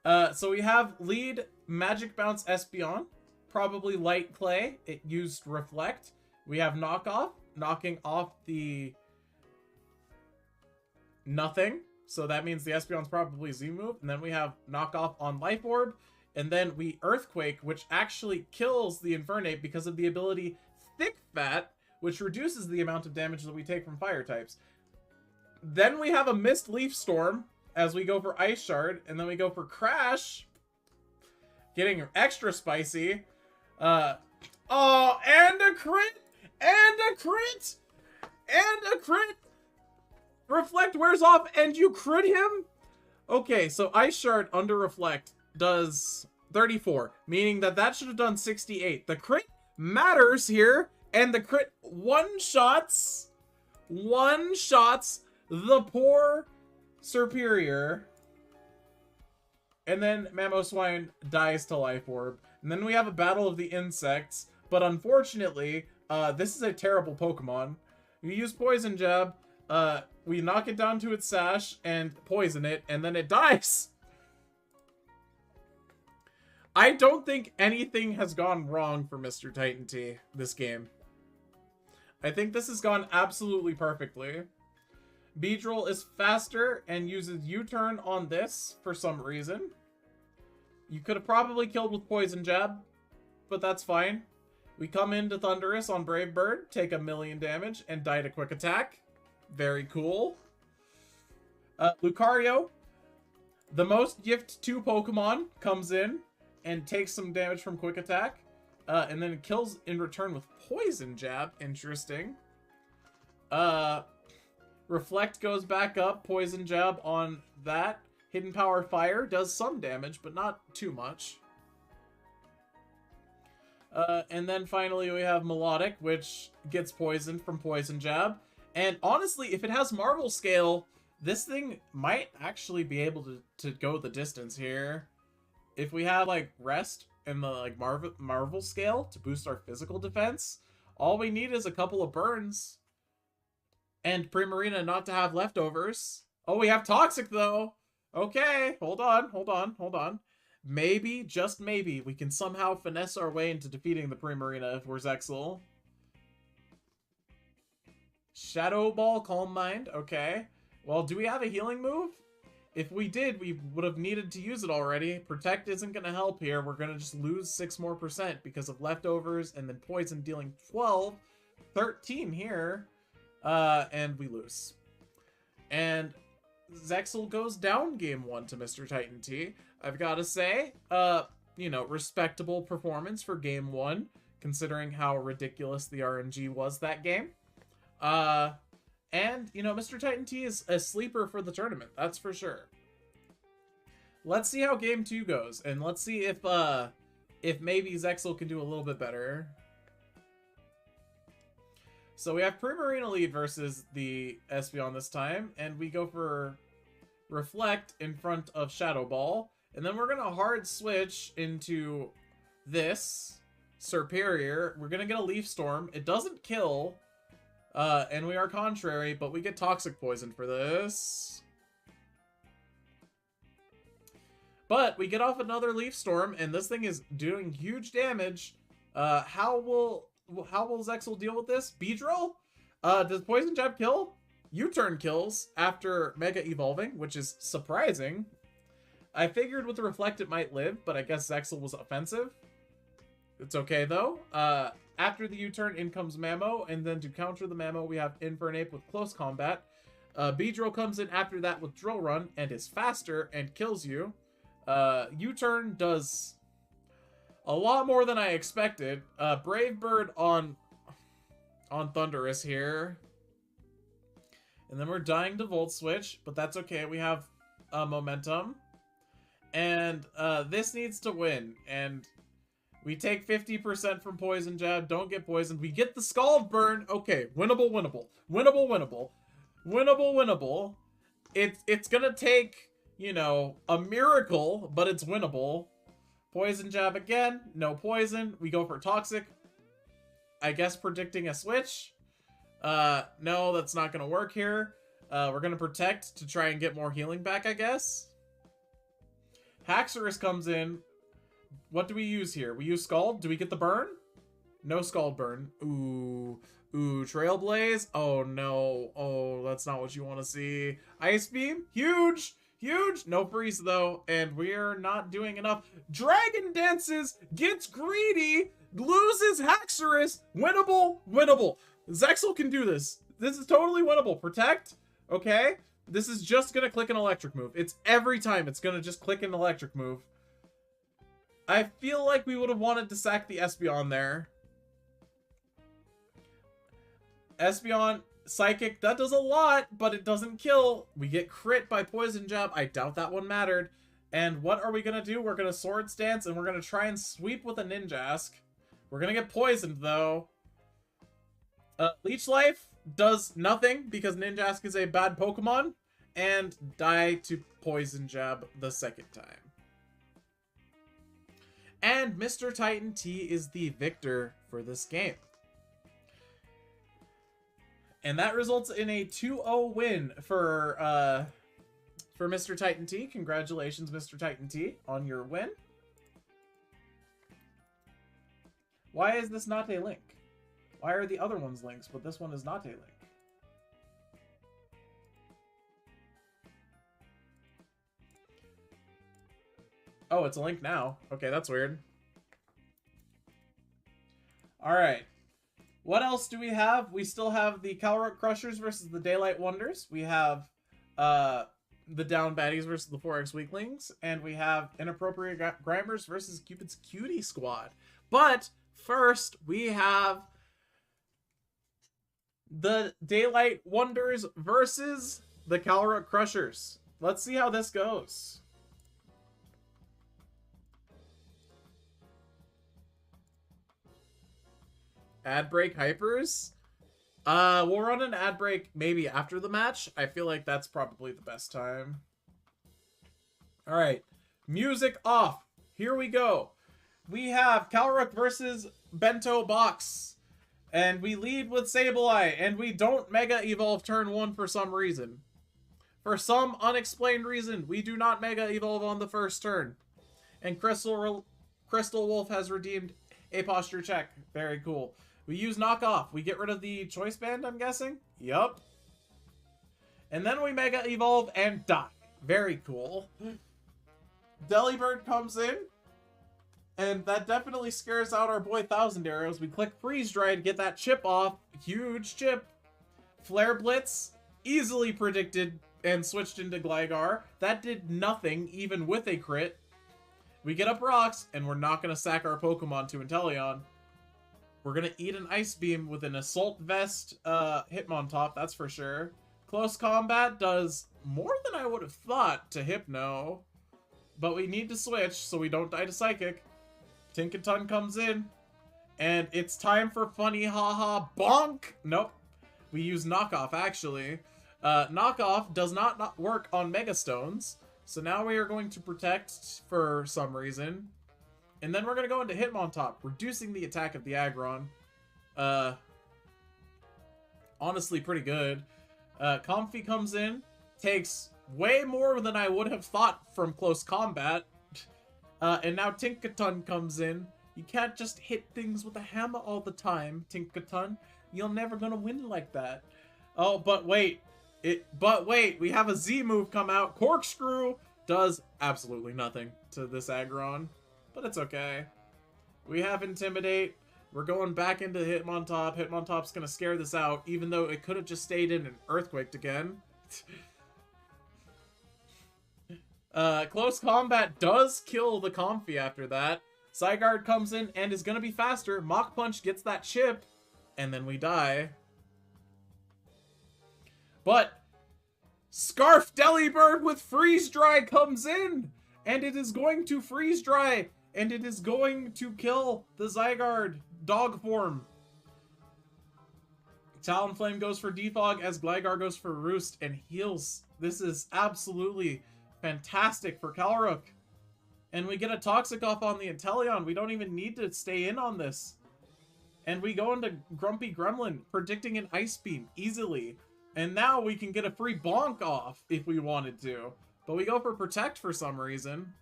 So we have lead Magic Bounce Espeon, probably Light Clay. It used Reflect. We have Knockoff, knocking off the nothing. So that means the Espeon's probably Z-move. And then we have Knockoff on Life Orb. And then we Earthquake, which actually kills the Infernape because of the ability Thick Fat, which reduces the amount of damage that we take from fire types. Then we have a Mist Leaf Storm as we go for Ice Shard. And then we go for Crash, getting extra spicy. Oh, and a crit! And a crit! And a crit! Reflect wears off and you crit him? Okay, so Ice Shard under Reflect does 34, meaning that should have done 68. The crit matters here, and the crit one-shots the poor Superior. And then Mamoswine dies to Life Orb. And then we have a Battle of the Insects, but unfortunately, this is a terrible Pokemon. We use Poison Jab, we knock it down to its sash and poison it, and then it dies. I don't think anything has gone wrong for Mr. Titan T this game. I think this has gone absolutely perfectly. Beedrill is faster and uses U-turn on this for some reason. You could have probably killed with Poison Jab, but that's fine. We come into Thundurus on Brave Bird, take 1,000,000 damage, and die to Quick Attack. Very cool. Lucario, the most Gift 2 Pokemon, comes in and takes some damage from Quick Attack. And then kills in return with Poison Jab. Interesting. Reflect goes back up. Poison Jab on that. Hidden Power Fire does some damage, but not too much. And then finally we have Melodic, which gets poisoned from Poison Jab. And honestly, if it has Marvel Scale, this thing might actually be able to go the distance here. If we have, like, Rest and the, like, Marvel Scale to boost our physical defense, all we need is a couple of burns. And Primarina not to have leftovers. Oh, we have Toxic, though. Okay, hold on. Maybe, just maybe, we can somehow finesse our way into defeating the Primarina if we're Zexal. Shadow Ball, Calm Mind, okay. Well, do we have a healing move? If we did, we would have needed to use it already. Protect isn't going to help here. We're going to just lose 6% more because of leftovers, and then Poison dealing 12, 13 here, and we lose. And Zexal goes down game 1 to Mr. Titan T. I've got to say, you know, respectable performance for game 1, considering how ridiculous the RNG was that game. And, you know, Mr. Titan T is a sleeper for the tournament, that's for sure. Let's see how game 2 goes, and let's see if maybe Zexal can do a little bit better. So we have Primarina lead versus the Espeon this time, and we go for Reflect in front of Shadow Ball, and then we're gonna hard switch into this Superior. We're gonna get a Leaf Storm. It doesn't kill. And we are contrary, but we get toxic poison for this. But we get off another leaf storm, and this thing is doing huge damage. How will Zexal deal with this? Beedrill? Does Poison Jab kill? U-turn kills after Mega Evolving, which is surprising. I figured with the Reflect it might live, but I guess Zexal was offensive. It's okay, though. After the U-turn, in comes Mamo, and then to counter the Mamo, we have Infernape with Close Combat. Beedrill comes in after that with Drill Run, and is faster, and kills you. U-turn does a lot more than I expected. Brave Bird on Thundurus here. And then we're dying to Volt Switch, but that's okay. We have momentum. And this needs to win. And we take 50% from Poison Jab. Don't get poisoned. We get the Scald Burn. Okay, winnable, winnable. Winnable, winnable. Winnable, winnable. It's gonna take, you know, a miracle, but it's winnable. Poison Jab again. No poison. We go for Toxic. I guess predicting a switch. No, that's not gonna work here. We're gonna Protect to try and get more healing back, I guess. Haxorus comes in. What do we use here? We use Scald. Do we get the burn? No Scald Burn. Ooh. Ooh, Trailblaze. Oh, no. Oh, that's not what you want to see. Ice Beam. Huge. Huge. No freeze, though. And we're not doing enough. Dragon Dances. Gets greedy. Loses Haxorus. Winnable. Winnable. Zexal can do this. This is totally winnable. Protect. Okay. This is just going to click an electric move. It's every time it's going to just click an electric move. I feel like we would have wanted to sack the Espeon there. Espeon, Psychic, that does a lot, but it doesn't kill. We get crit by Poison Jab. I doubt that one mattered. And what are we going to do? We're going to Swords Dance, and we're going to try and sweep with a Ninjask. We're going to get poisoned, though. Leech Life does nothing, because Ninjask is a bad Pokemon. And die to Poison Jab the second time. And Mr. Titan T is the victor for this game. And that results in a 2-0 win for Mr. Titan T. Congratulations, Mr. Titan T, on your win. Why is this not a link? Why are the other ones links, but this one is not a link? Oh, it's a link now. Okay, that's weird. Alright. What else do we have? We still have the Calrock Crushers versus the Daylight Wonders. We have the Down Baddies versus the 4X Weaklings. And we have Inappropriate Grimers versus Cupid's Cutie Squad. But first, we have the Daylight Wonders versus the Calrock Crushers. Let's see how this goes. Ad break hypers? We'll run an ad break maybe after the match. I feel like that's probably the best time. Alright. Music off. Here we go. We have Calrock versus Bento Box. And we lead with Sableye. And we don't Mega Evolve turn 1 for some reason. For some unexplained reason, we do not Mega Evolve on the first turn. And Crystal Wolf has redeemed a posture check. Very cool. We use Knockoff. We get rid of the Choice Band, I'm guessing? Yup. And then we Mega Evolve and die. Very cool. Delibird comes in. And that definitely scares out our boy Thousand Arrows. We click Freeze Dry to get that chip off. Huge chip. Flare Blitz. Easily predicted and switched into Gligar. That did nothing, even with a crit. We get up rocks, and we're not going to sack our Pokemon to Inteleon. We're going to eat an Ice Beam with an Assault Vest Hitmontop, that's for sure. Close Combat does more than I would have thought to Hypno. But we need to switch so we don't die to Psychic. Tinkaton comes in. And it's time for Funny Haha Bonk! Nope. We use Knockoff, actually. Knockoff does not work on Mega Stones. So now we are going to Protect for some reason. And then we're going to go into Hitmontop, reducing the attack of the Aggron. honestly pretty good. Comfy comes in, takes way more than I would have thought from close combat. And now Tinkaton comes in. You can't just hit things with a hammer all the time, Tinkaton. You're never gonna win like that. Oh, but wait. We have a Z move come out. Corkscrew does absolutely nothing to this Aggron. But it's okay. We have Intimidate. We're going back into Hitmontop. Hitmontop's gonna scare this out, even though it could have just stayed in and Earthquaked again. Close combat does kill the Comfy after that. Zygarde comes in and is gonna be faster. Mach Punch gets that chip, and then we die. But Scarf Delibird with Freeze Dry comes in, and it is going to Freeze Dry, and it is going to kill the Zygarde dog form. Talonflame goes for Defog as Gligar goes for Roost and heals. This is absolutely fantastic for Calyrex. And we get a Toxic off on the Inteleon. We don't even need to stay in on this. And we go into Grumpy Gremlin, predicting an Ice Beam easily. And now we can get a free Bonk off if we wanted to. But we go for Protect for some reason.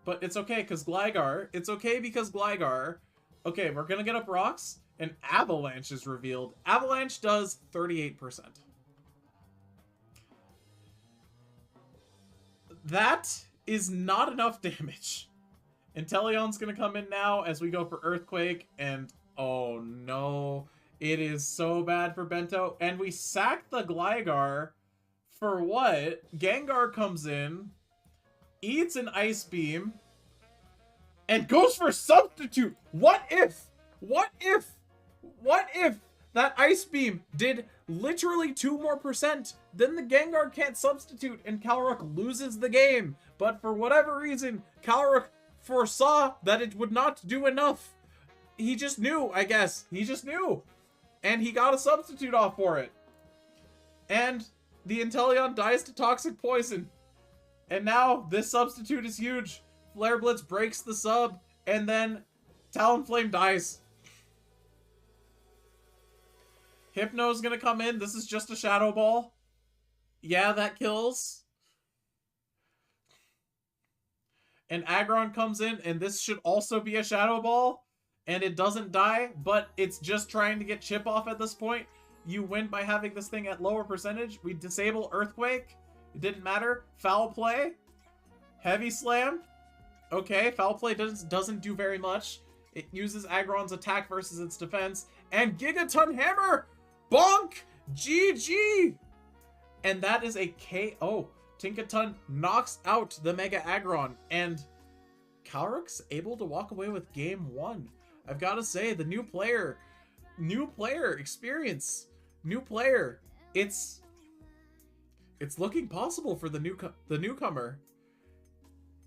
But it's okay because Gligar. It's okay because Gligar. Okay, we're gonna get up rocks. And Avalanche is revealed. Avalanche does 38%. That is not enough damage. Inteleon's gonna come in now as we go for Earthquake, and oh no, it is so bad for Bento. And we sack the Gligar for what? Gengar comes in, eats an Ice Beam, and goes for Substitute. What if that Ice Beam did literally 2% more? Then the Gengar can't substitute and Calyrex loses the game. But for whatever reason, Calyrex foresaw that it would not do enough. He just knew, I guess. He just knew. And he got a substitute off for it. And the Inteleon dies to Toxic Poison. And now this substitute is huge. Flare Blitz breaks the sub. And then Talonflame dies. Hypno's gonna come in. This is just a Shadow Ball. Yeah, that kills. And Aggron comes in, and this should also be a Shadow Ball. And it doesn't die, but it's just trying to get chip off at this point. You win by having this thing at lower percentage. We disable Earthquake. It didn't matter. Foul Play. Heavy Slam. Okay, Foul Play doesn't do very much. It uses Aggron's attack versus its defense. And Gigaton Hammer! Bonk! GG! And that is a KO. Tinkaton knocks out the Mega Aggron. And Calyrex able to walk away with game 1. I've got to say, the new player experience, new player. It's looking possible for the newcomer.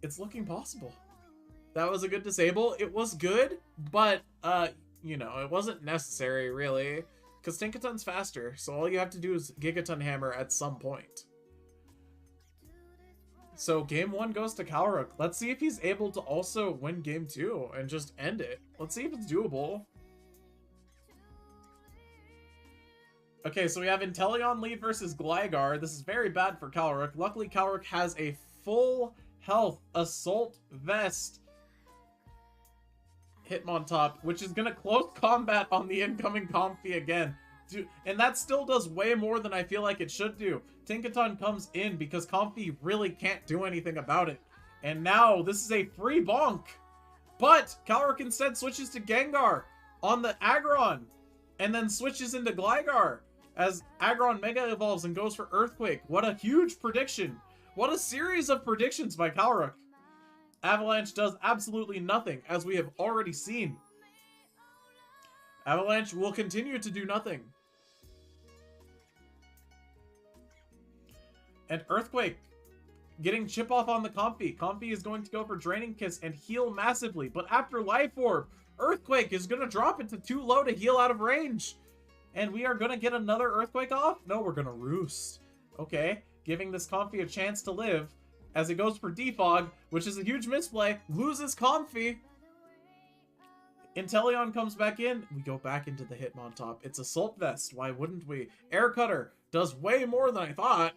It's looking possible. That was a good disable. It was good, but you know, it wasn't necessary really, because Tinkaton's faster. So all you have to do is Gigaton Hammer at some point. So game 1 goes to Calyrex. Let's see if he's able to also win game 2 and just end it. Let's see if it's doable. Okay, so we have Inteleon lead versus Gligar. This is very bad for Calyrex. Luckily, Calyrex has a full health Assault Vest Hitmontop, which is gonna close combat on the incoming Comfy again. Dude, and that still does way more than I feel like it should do. Tinkaton comes in because Comfy really can't do anything about it. And now this is a free bonk. But Calyrex instead switches to Gengar on the Aggron. And then switches into Gligar as Aggron Mega Evolves and goes for Earthquake. What a huge prediction. What a series of predictions by Calyrex. Avalanche does absolutely nothing, as we have already seen. Avalanche will continue to do nothing. And Earthquake getting chip off on the Comfy. Comfy is going to go for Draining Kiss and heal massively. But after Life Orb, Earthquake is going to drop it to too low to heal out of range. And we are going to get another Earthquake off? No, we're going to Roost. Okay, giving this Comfy a chance to live. As it goes for Defog, which is a huge misplay, loses Comfy. Inteleon comes back in. We go back into the Hitmontop. It's Assault Vest. Why wouldn't we? Air Cutter does way more than I thought.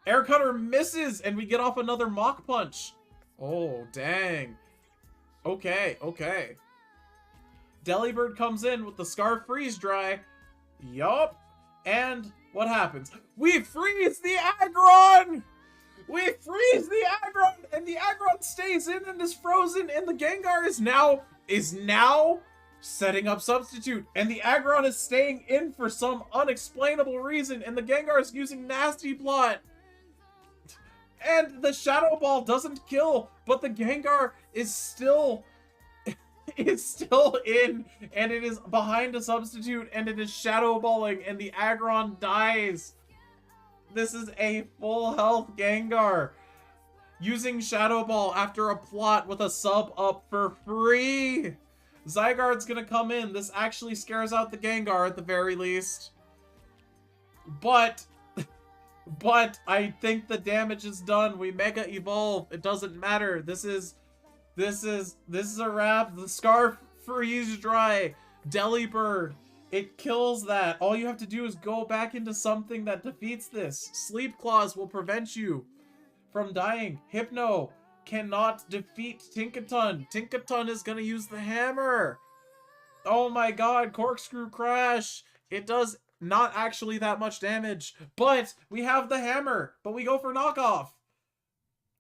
Air Cutter misses, and we get off another Mach Punch. Oh, dang. Okay, okay. Delibird comes in with the Scarf Freeze Dry. Yup. And what happens? We freeze the Aggron! We freeze the Aggron, and the Aggron stays in and is frozen, and the Gengar is now setting up Substitute, and the Aggron is staying in for some unexplainable reason, and the Gengar is using Nasty Plot. And the Shadow Ball doesn't kill, but the Gengar is still in, and it is behind a Substitute, and it is Shadow Balling, and the Aggron dies. This is a full health Gengar using Shadow Ball after a plot with a sub up for free. Zygarde's gonna come in. This actually scares out the Gengar at the very least. But I think the damage is done. We Mega Evolve. It doesn't matter. This is a wrap. The Scarf Freeze Dry. Delibird. It kills that. All you have to do is go back into something that defeats this. Sleep Claws will prevent you from dying. Hypno cannot defeat Tinkaton. Tinkaton is gonna use the hammer. Oh my god, Corkscrew Crash. It does not actually that much damage, but we have the hammer. But we go for knockoff.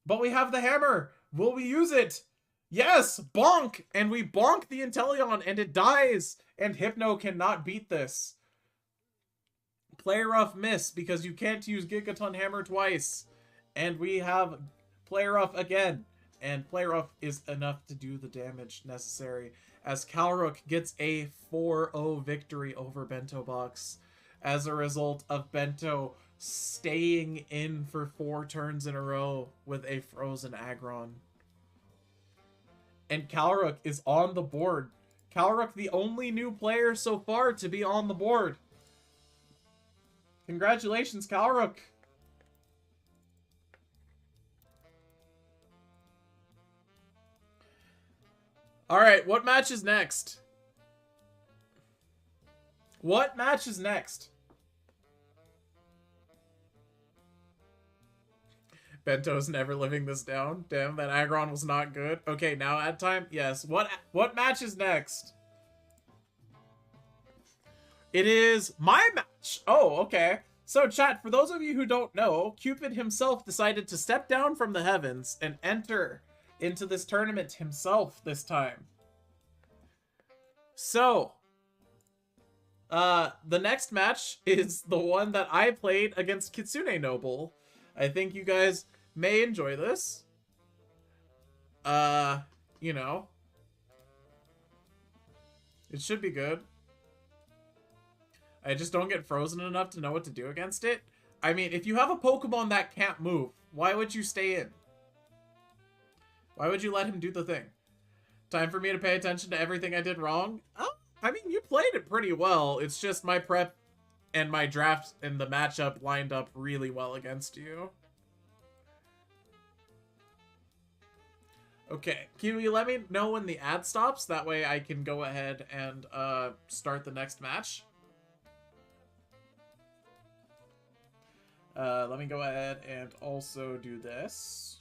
But we have the hammer. Will we use it? Yes, bonk! And we bonk the Inteleon and it dies. And Hypno cannot beat this. Play Rough miss because you can't use Gigaton Hammer twice. And we have Play Rough again. And Play Rough is enough to do the damage necessary as Calrook gets a 4-0 victory over Bento Box as a result of Bento staying in for 4 turns in a row with a frozen Aggron. And Calrook is on the board. Calrook, the only new player so far to be on the board. Congratulations, Calrook. Alright, what match is next? What match is next? Bento's never living this down. Damn, that Aggron was not good. Okay, now ad time? Yes. What match is next? It is my match. Oh, okay. So, chat, for those of you who don't know, Cupid himself decided to step down from the heavens and enter into this tournament himself this time. So, the next match is the one that I played against Kitsune Noble. I think you guys may enjoy this. You know. It should be good. I just don't get frozen enough to know what to do against it. I mean, if you have a Pokemon that can't move, why would you stay in? Why would you let him do the thing? Time for me to pay attention to everything I did wrong? Oh, I mean, you played it pretty well. It's just my prep and my draft and the matchup lined up really well against you. Okay, Kiwi, let me know when the ad stops. That way I can go ahead and start the next match. Let me go ahead and also do this.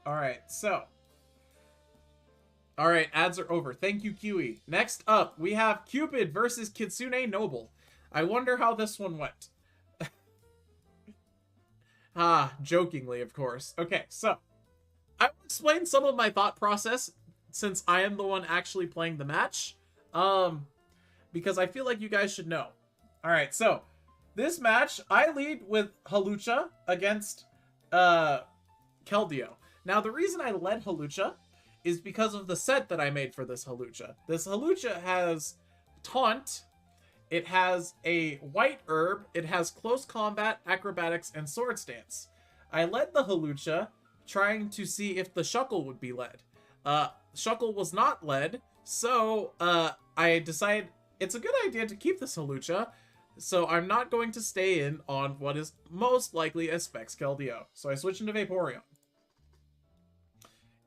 Alright, so. Alright, ads are over. Thank you, Kiwi. Next up, we have Cupid versus Kitsune Noble. I wonder how this one went. Jokingly, of course. Okay, so. I will explain some of my thought process since I am the one actually playing the match. Because I feel like you guys should know. Alright, so. This match, I lead with Hawlucha against Keldeo. Now, the reason I led Hawlucha is because of the set that I made for this Hawlucha. This Hawlucha has Taunt, it has a White Herb, it has Close Combat, Acrobatics, and Sword Stance. I led the Hawlucha trying to see if the Shuckle would be led. Shuckle was not led, so I decided it's a good idea to keep this Hawlucha, so I'm not going to stay in on what is most likely a Specs Keldeo. So I switch into Vaporeon.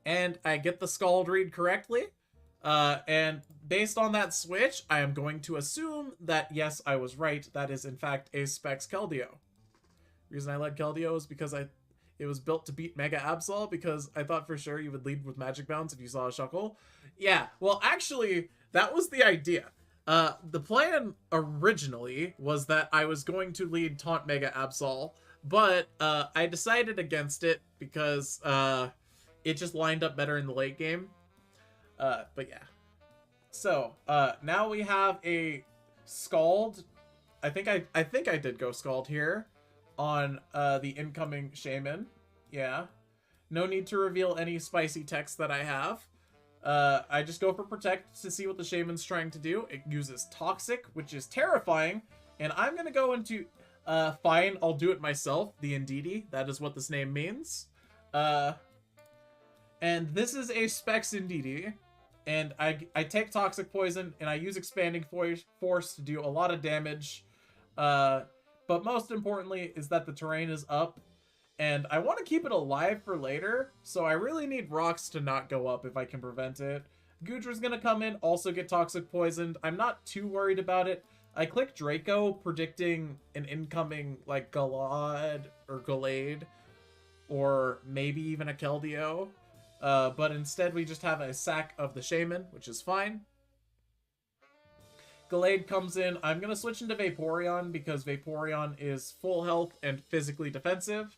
And I get the Scald read correctly. And based on that switch, I am going to assume that, yes, I was right. That is, in fact, a Specs Keldeo. The reason I led Keldeo is because it was built to beat Mega Absol, because I thought for sure you would lead with Magic Bounce if you saw a Shuckle. Yeah, well, actually, that was the idea. The plan originally was that I was going to lead Taunt Mega Absol, but I decided against it because it just lined up better in the late game. But yeah. So, now we have a Scald. I think I did go Scald here on the incoming Shaman. Yeah. No need to reveal any spicy text that I have. I just go for Protect to see what the Shaman's trying to do. It uses Toxic, which is terrifying. And I'm going to go into, fine, I'll do it myself, the Indeedee. That is what this name means. And this is a Specs Indeedee. And I take Toxic Poison, and I use Expanding Force to do a lot of damage. But most importantly is that the terrain is up. And I want to keep it alive for later, so I really need rocks to not go up if I can prevent it. Goodra's going to come in, also get Toxic Poisoned. I'm not too worried about it. I click Draco, predicting an incoming, like, Galad or Gallade, or maybe even a Keldeo. But instead we just have a sack of the Shaman, which is fine. Gallade comes in. I'm going to switch into Vaporeon because Vaporeon is full health and physically defensive.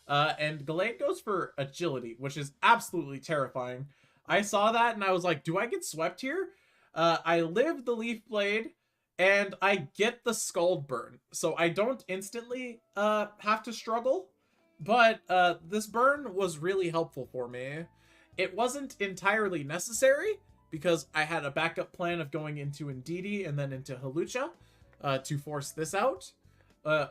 And Gallade goes for Agility, which is absolutely terrifying. I saw that and I was like, do I get swept here? I live the Leaf Blade and I get the Scald Burn. So I don't instantly have to struggle. But this burn was really helpful for me. It wasn't entirely necessary because I had a backup plan of going into Indeedee and then into Hawlucha to force this out.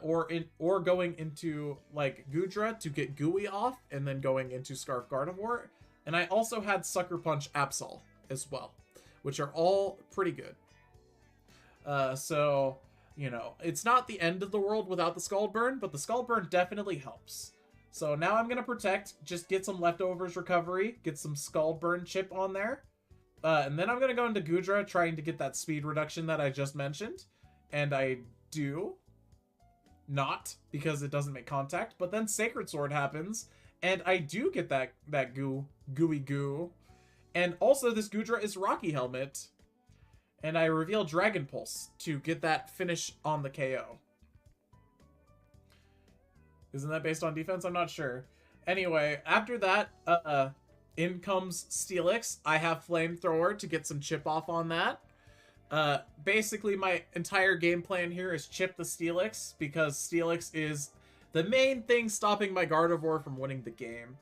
Or going into, like, Goodra to get Gooey off, and then going into Scarf Gardevoir. And I also had Sucker Punch Absol as well, which are all pretty good. So, you know, it's not the end of the world without the Scald Burn, but the Scald Burn definitely helps. So now I'm going to Protect, just get some Leftovers recovery, get some Scald Burn chip on there. And then I'm going to go into Goodra, trying to get that speed reduction that I just mentioned. And I do. Not, because it doesn't make contact, but then Sacred Sword happens, and I do get that gooey goo. And also this Goodra is Rocky Helmet, and I reveal Dragon Pulse to get that finish on the KO. Isn't that based on defense? I'm not sure. Anyway, after that, in comes Steelix. I have Flamethrower to get some chip off on that. Basically, my entire game plan here is chip the Steelix, because Steelix is the main thing stopping my Gardevoir from winning the game.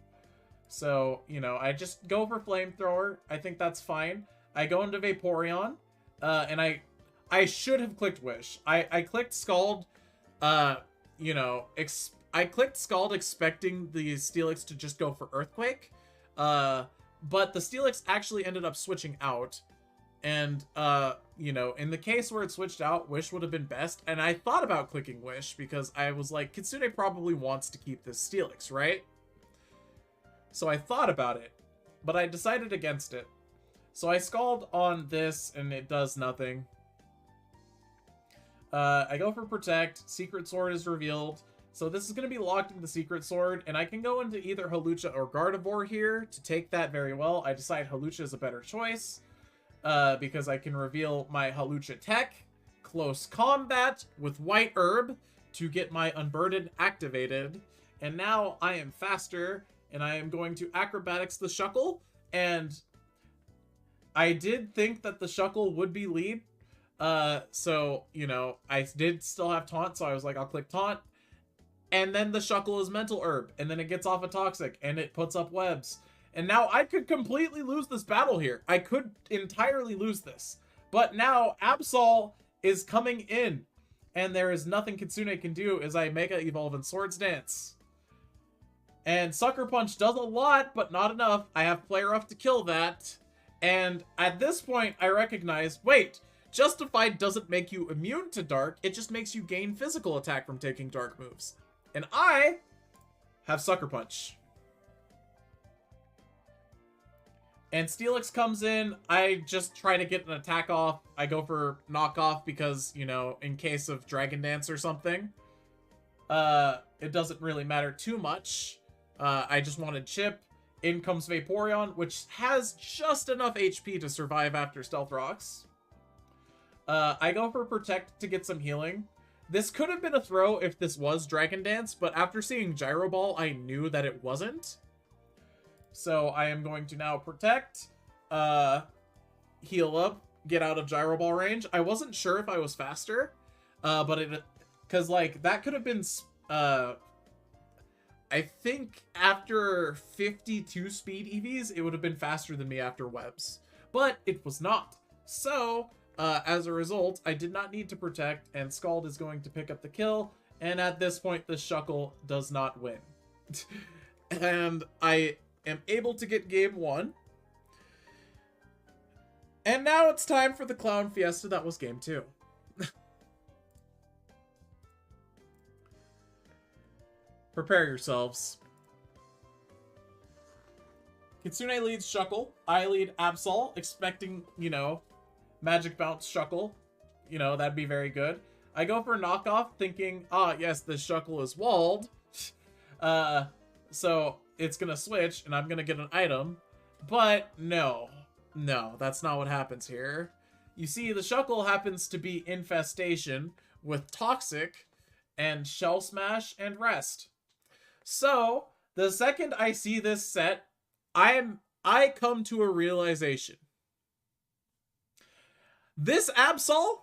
So, you know, I just go for Flamethrower. I think that's fine. I go into Vaporeon, and I should have clicked Wish. I clicked Scald, you know, I clicked Scald expecting the Steelix to just go for Earthquake, but the Steelix actually ended up switching out. And, you know, in the case where it switched out, Wish would have been best. And I thought about clicking Wish because I was like, Kitsune probably wants to keep this Steelix, right? So I thought about it, but I decided against it. So I Scald on this and it does nothing. I go for Protect. Secret Sword is revealed. So this is going to be locked into Secret Sword, and I can go into either Hawlucha or Gardevoir here to take that very well. I decide Hawlucha is a better choice. Because I can reveal my Hawlucha Tech, Close Combat with White Herb to get my Unburdened activated. And now I am faster, and I am going to Acrobatics the Shuckle. And I did think that the Shuckle would be lead. So, you know, I did still have Taunt, so I was like, I'll click Taunt. And then the Shuckle is Mental Herb, and then it gets off a Toxic, and it puts up Webs. And now I could completely lose this battle here. I could entirely lose this. But now Absol is coming in. And there is nothing Kitsune can do as I Mega Evolve in Swords Dance. And Sucker Punch does a lot, but not enough. I have Flare Up to kill that. And at this point, I recognize, wait, Justified doesn't make you immune to dark, it just makes you gain physical attack from taking dark moves. And I have Sucker Punch. And Steelix comes in, I just try to get an attack off. I go for knockoff because, you know, in case of Dragon Dance or something. It doesn't really matter too much. I just wanted Chip. In comes Vaporeon, which has just enough HP to survive after Stealth Rocks. I go for Protect to get some healing. This could have been a throw if this was Dragon Dance, but after seeing Gyro Ball, I knew that it wasn't. So I am going to now Protect, heal up, get out of Gyro Ball range. I wasn't sure if I was faster, but because like that could have been, I think after 52 speed EVs, it would have been faster than me after webs, but it was not. So as a result, I did not need to Protect, and Scald is going to pick up the kill. And at this point, the Shuckle does not win. And I am able to get game 1. And now it's time for the Clown Fiesta that was game 2. Prepare yourselves. Kitsune leads Shuckle. I lead Absol, expecting, you know, Magic Bounce Shuckle. You know, that'd be very good. I go for knockoff, thinking, ah, yes, the Shuckle is walled. So it's gonna switch, and I'm gonna get an item. But no, that's not what happens here. You see, the Shuckle happens to be Infestation with Toxic and Shell Smash and Rest. So the second I see this set, I come to a realization. This Absol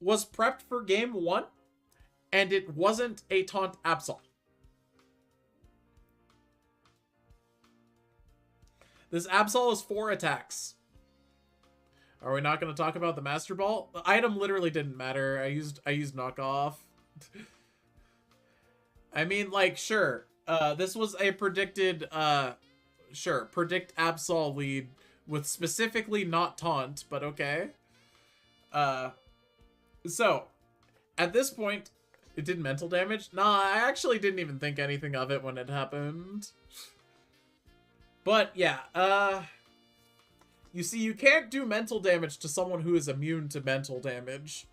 was prepped for game 1, and it wasn't a taunt Absol. This Absol is 4 attacks. Are we not going to talk about the Master Ball? The item literally didn't matter. I used knockoff. I mean, like, sure. This was a predicted, predict Absol lead with specifically not taunt, but okay. So, at this point, it did mental damage. Nah, I actually didn't even think anything of it when it happened. But, yeah, you see, you can't do mental damage to someone who is immune to mental damage.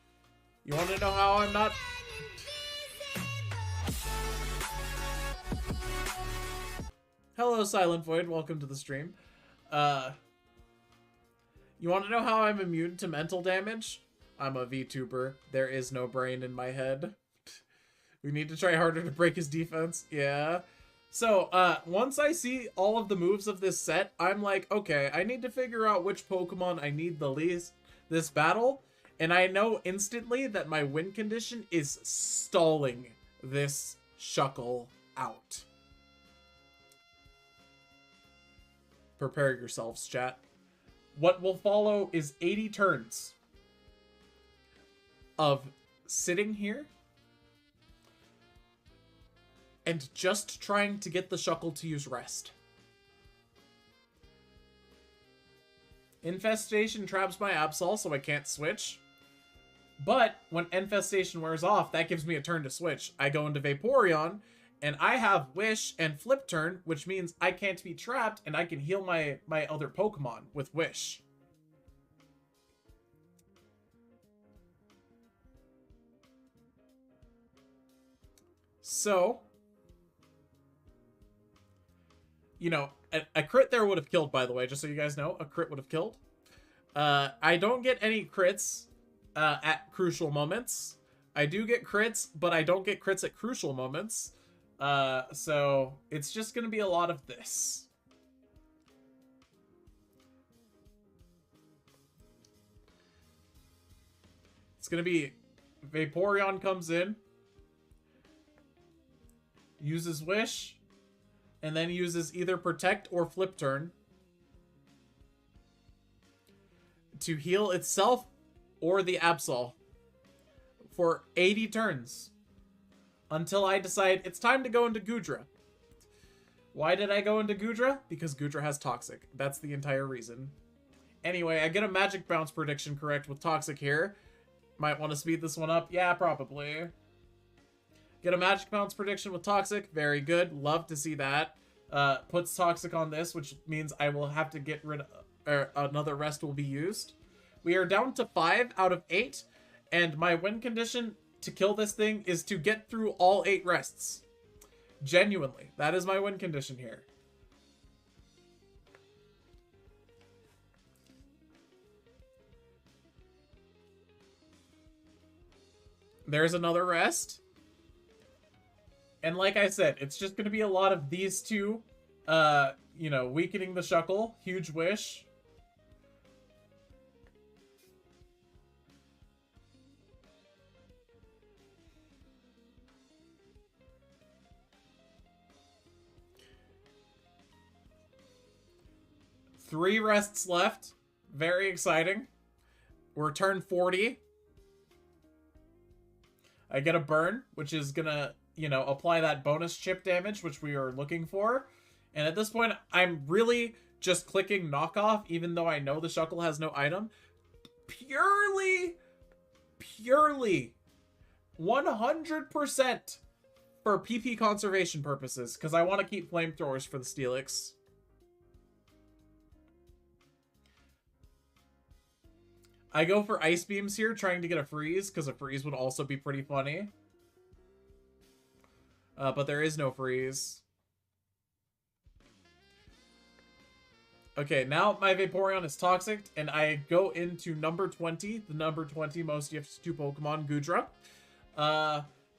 You want to know how I'm not... Hello, Silent Void. Welcome to the stream. You want to know how I'm immune to mental damage? I'm a VTuber. There is no brain in my head. We need to try harder to break his defense. Yeah. So, once I see all of the moves of this set, I'm like, okay, I need to figure out which Pokemon I need the least this battle. And I know instantly that my win condition is stalling this Shuckle out. Prepare yourselves, chat. What will follow is 80 turns of sitting here and just trying to get the Shuckle to use Rest. Infestation traps my Absol, so I can't switch. But when Infestation wears off, that gives me a turn to switch. I go into Vaporeon, and I have Wish and Flip Turn, which means I can't be trapped, and I can heal my other Pokemon with Wish. So, you know, a crit there would have killed, by the way, just so you guys know. A crit would have killed. I don't get any crits at crucial moments. I do get crits, but I don't get crits at crucial moments. So it's just going to be a lot of this. It's going to be Vaporeon comes in, uses Wish, and then uses either Protect or Flip Turn to heal itself or the Absol for 80 turns until I decide it's time to go into Goodra. Why did I go into Goodra? Because Goodra has Toxic. That's the entire reason. Anyway, I get a magic bounce prediction correct with Toxic here. Might want to speed this one up. Yeah, probably. Get a magic bounce prediction with Toxic. Very good. Love to see that. Puts Toxic on this, which means I will have to get rid of... Or another rest will be used. We are down to 5 out of 8. And my win condition to kill this thing is to get through all 8 rests. Genuinely. That is my win condition here. There's another rest. And like I said, it's just going to be a lot of these two, you know, weakening the Shuckle. Huge wish. Three rests left. Very exciting. We're turn 40. I get a burn, which is gonna, you know, apply that bonus chip damage, which we are looking for. And at this point, I'm really just clicking knockoff, even though I know the Shuckle has no item. Purely 100% for PP conservation purposes, because I want to keep flamethrowers for the Steelix. I go for Ice Beams here, trying to get a freeze, because a freeze would also be pretty funny. But there is no freeze. Okay, now my Vaporeon is Toxic, and I go into number 20, the number 20 most gifted to Pokemon, Goodra.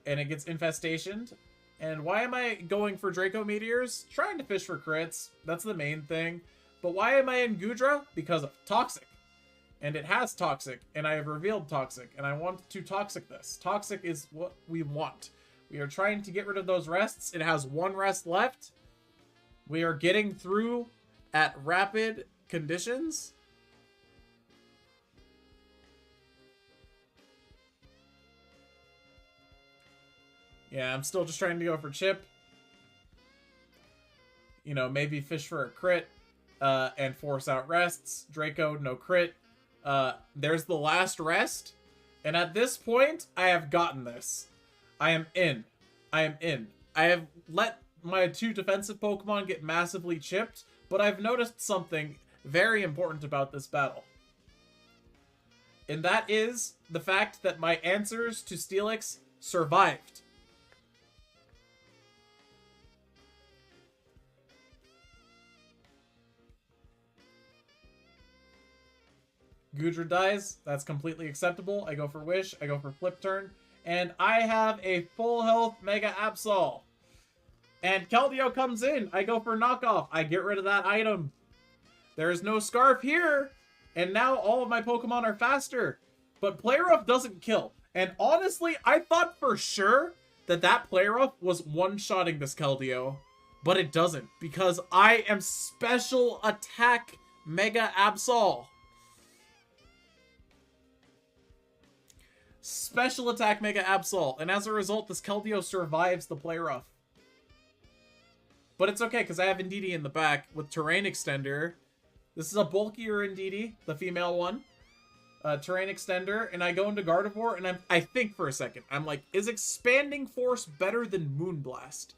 And it gets Infestationed. And why am I going for Draco Meteors? Trying to fish for crits. That's the main thing. But why am I in Goodra? Because of Toxic. And it has Toxic, and I have revealed Toxic, and I want to Toxic this. Toxic is what we want. We are trying to get rid of those rests. It has 1 rest left. We are getting through at rapid conditions. Yeah, I'm still just trying to go for chip. You know, maybe fish for a crit, and force out rests. Draco, no crit. There's the last rest. And at this point, I have gotten this. I am in. I am in. I have let my 2 defensive Pokemon get massively chipped, but I've noticed something very important about this battle. And that is the fact that my answers to Steelix survived. Goodra dies. That's completely acceptable. I go for Wish. I go for Flip Turn. And I have a full health Mega Absol. And Keldeo comes in. I go for Knockoff. I get rid of that item. There is no Scarf here. And now all of my Pokemon are faster. But Play Rough doesn't kill. And honestly, I thought for sure that that Play Rough was one-shotting this Keldeo. But it doesn't. Because I am Special Attack Mega Absol. Special Attack Mega Absol, and as a result, this Keldeo survives the Play Rough. But it's okay, because I have Indeedee in the back with Terrain Extender. This is a bulkier Indeedee, the female one. Terrain Extender, and I go into Gardevoir, and I think for a second. I'm like, is Expanding Force better than Moonblast?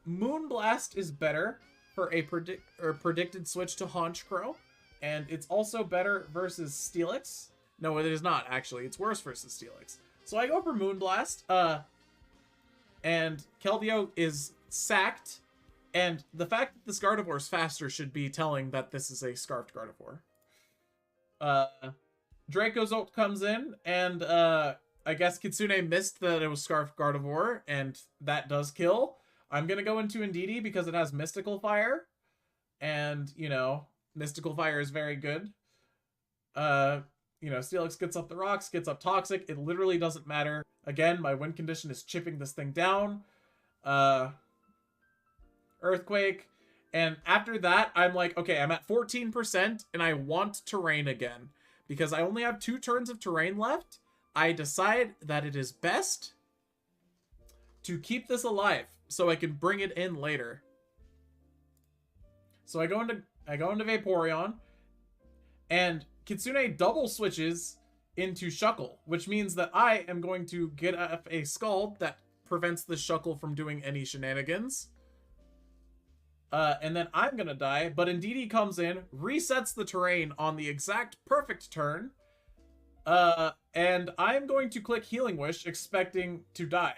Moonblast is better for a predicted switch to Honchkrow, and it's also better versus Steelix. No, it is not, actually. It's worse versus Steelix. So I go for Moonblast, and Keldeo is sacked, and the fact that this Gardevoir is faster should be telling that this is a Scarfed Gardevoir. Draco's ult comes in, and I guess Kitsune missed that it was Scarfed Gardevoir, and that does kill. I'm gonna go into Indeedee because it has Mystical Fire, and, you know, Mystical Fire is very good. You know, Steelix gets up the rocks, gets up Toxic. It literally doesn't matter. Again, my win condition is chipping this thing down. Earthquake. And after that, I'm like, okay, I'm at 14%, and I want Terrain again. Because I only have 2 turns of Terrain left. I decide that it is best to keep this alive, so I can bring it in later. So I go into Vaporeon. And Kitsune double switches into Shuckle, which means that I am going to get a Scald that prevents the Shuckle from doing any shenanigans. And then I'm gonna die, but Indeedee comes in, resets the terrain on the exact perfect turn, and I'm going to click Healing Wish, expecting to die.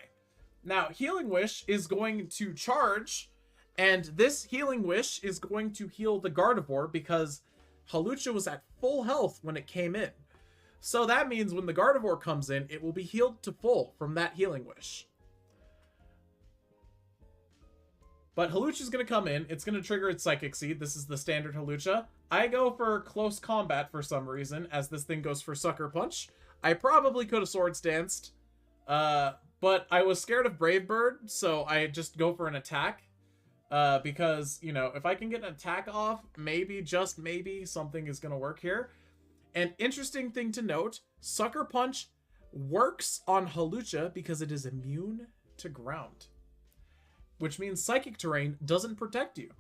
Now, Healing Wish is going to charge, and this Healing Wish is going to heal the Gardevoir because Hawlucha was at full health when it came in. So that means when the Gardevoir comes in, it will be healed to full from that Healing Wish. But Hawlucha's going to come in. It's going to trigger its Psychic Seed. This is the standard Hawlucha. I go for Close Combat for some reason, as this thing goes for Sucker Punch. I probably could have Swords Danced, but I was scared of Brave Bird, so I just go for an attack. Because, you know, if I can get an attack off, maybe, just maybe, something is going to work here. And interesting thing to note, Sucker Punch works on Hawlucha because it is immune to ground, which means Psychic Terrain doesn't protect you.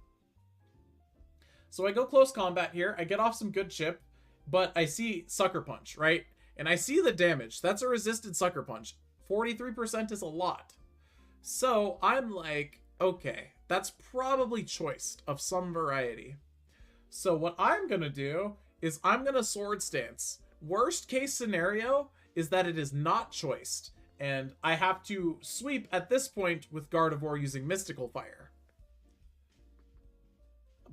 So I go Close Combat here. I get off some good chip, but I see Sucker Punch, right? And I see the damage. That's a resisted Sucker Punch. 43% is a lot. So I'm like, okay, that's probably choiced of some variety. So what I'm going to do is I'm going to Swords Dance. Worst case scenario is that it is not choiced, and I have to sweep at this point with Gardevoir using Mystical Fire.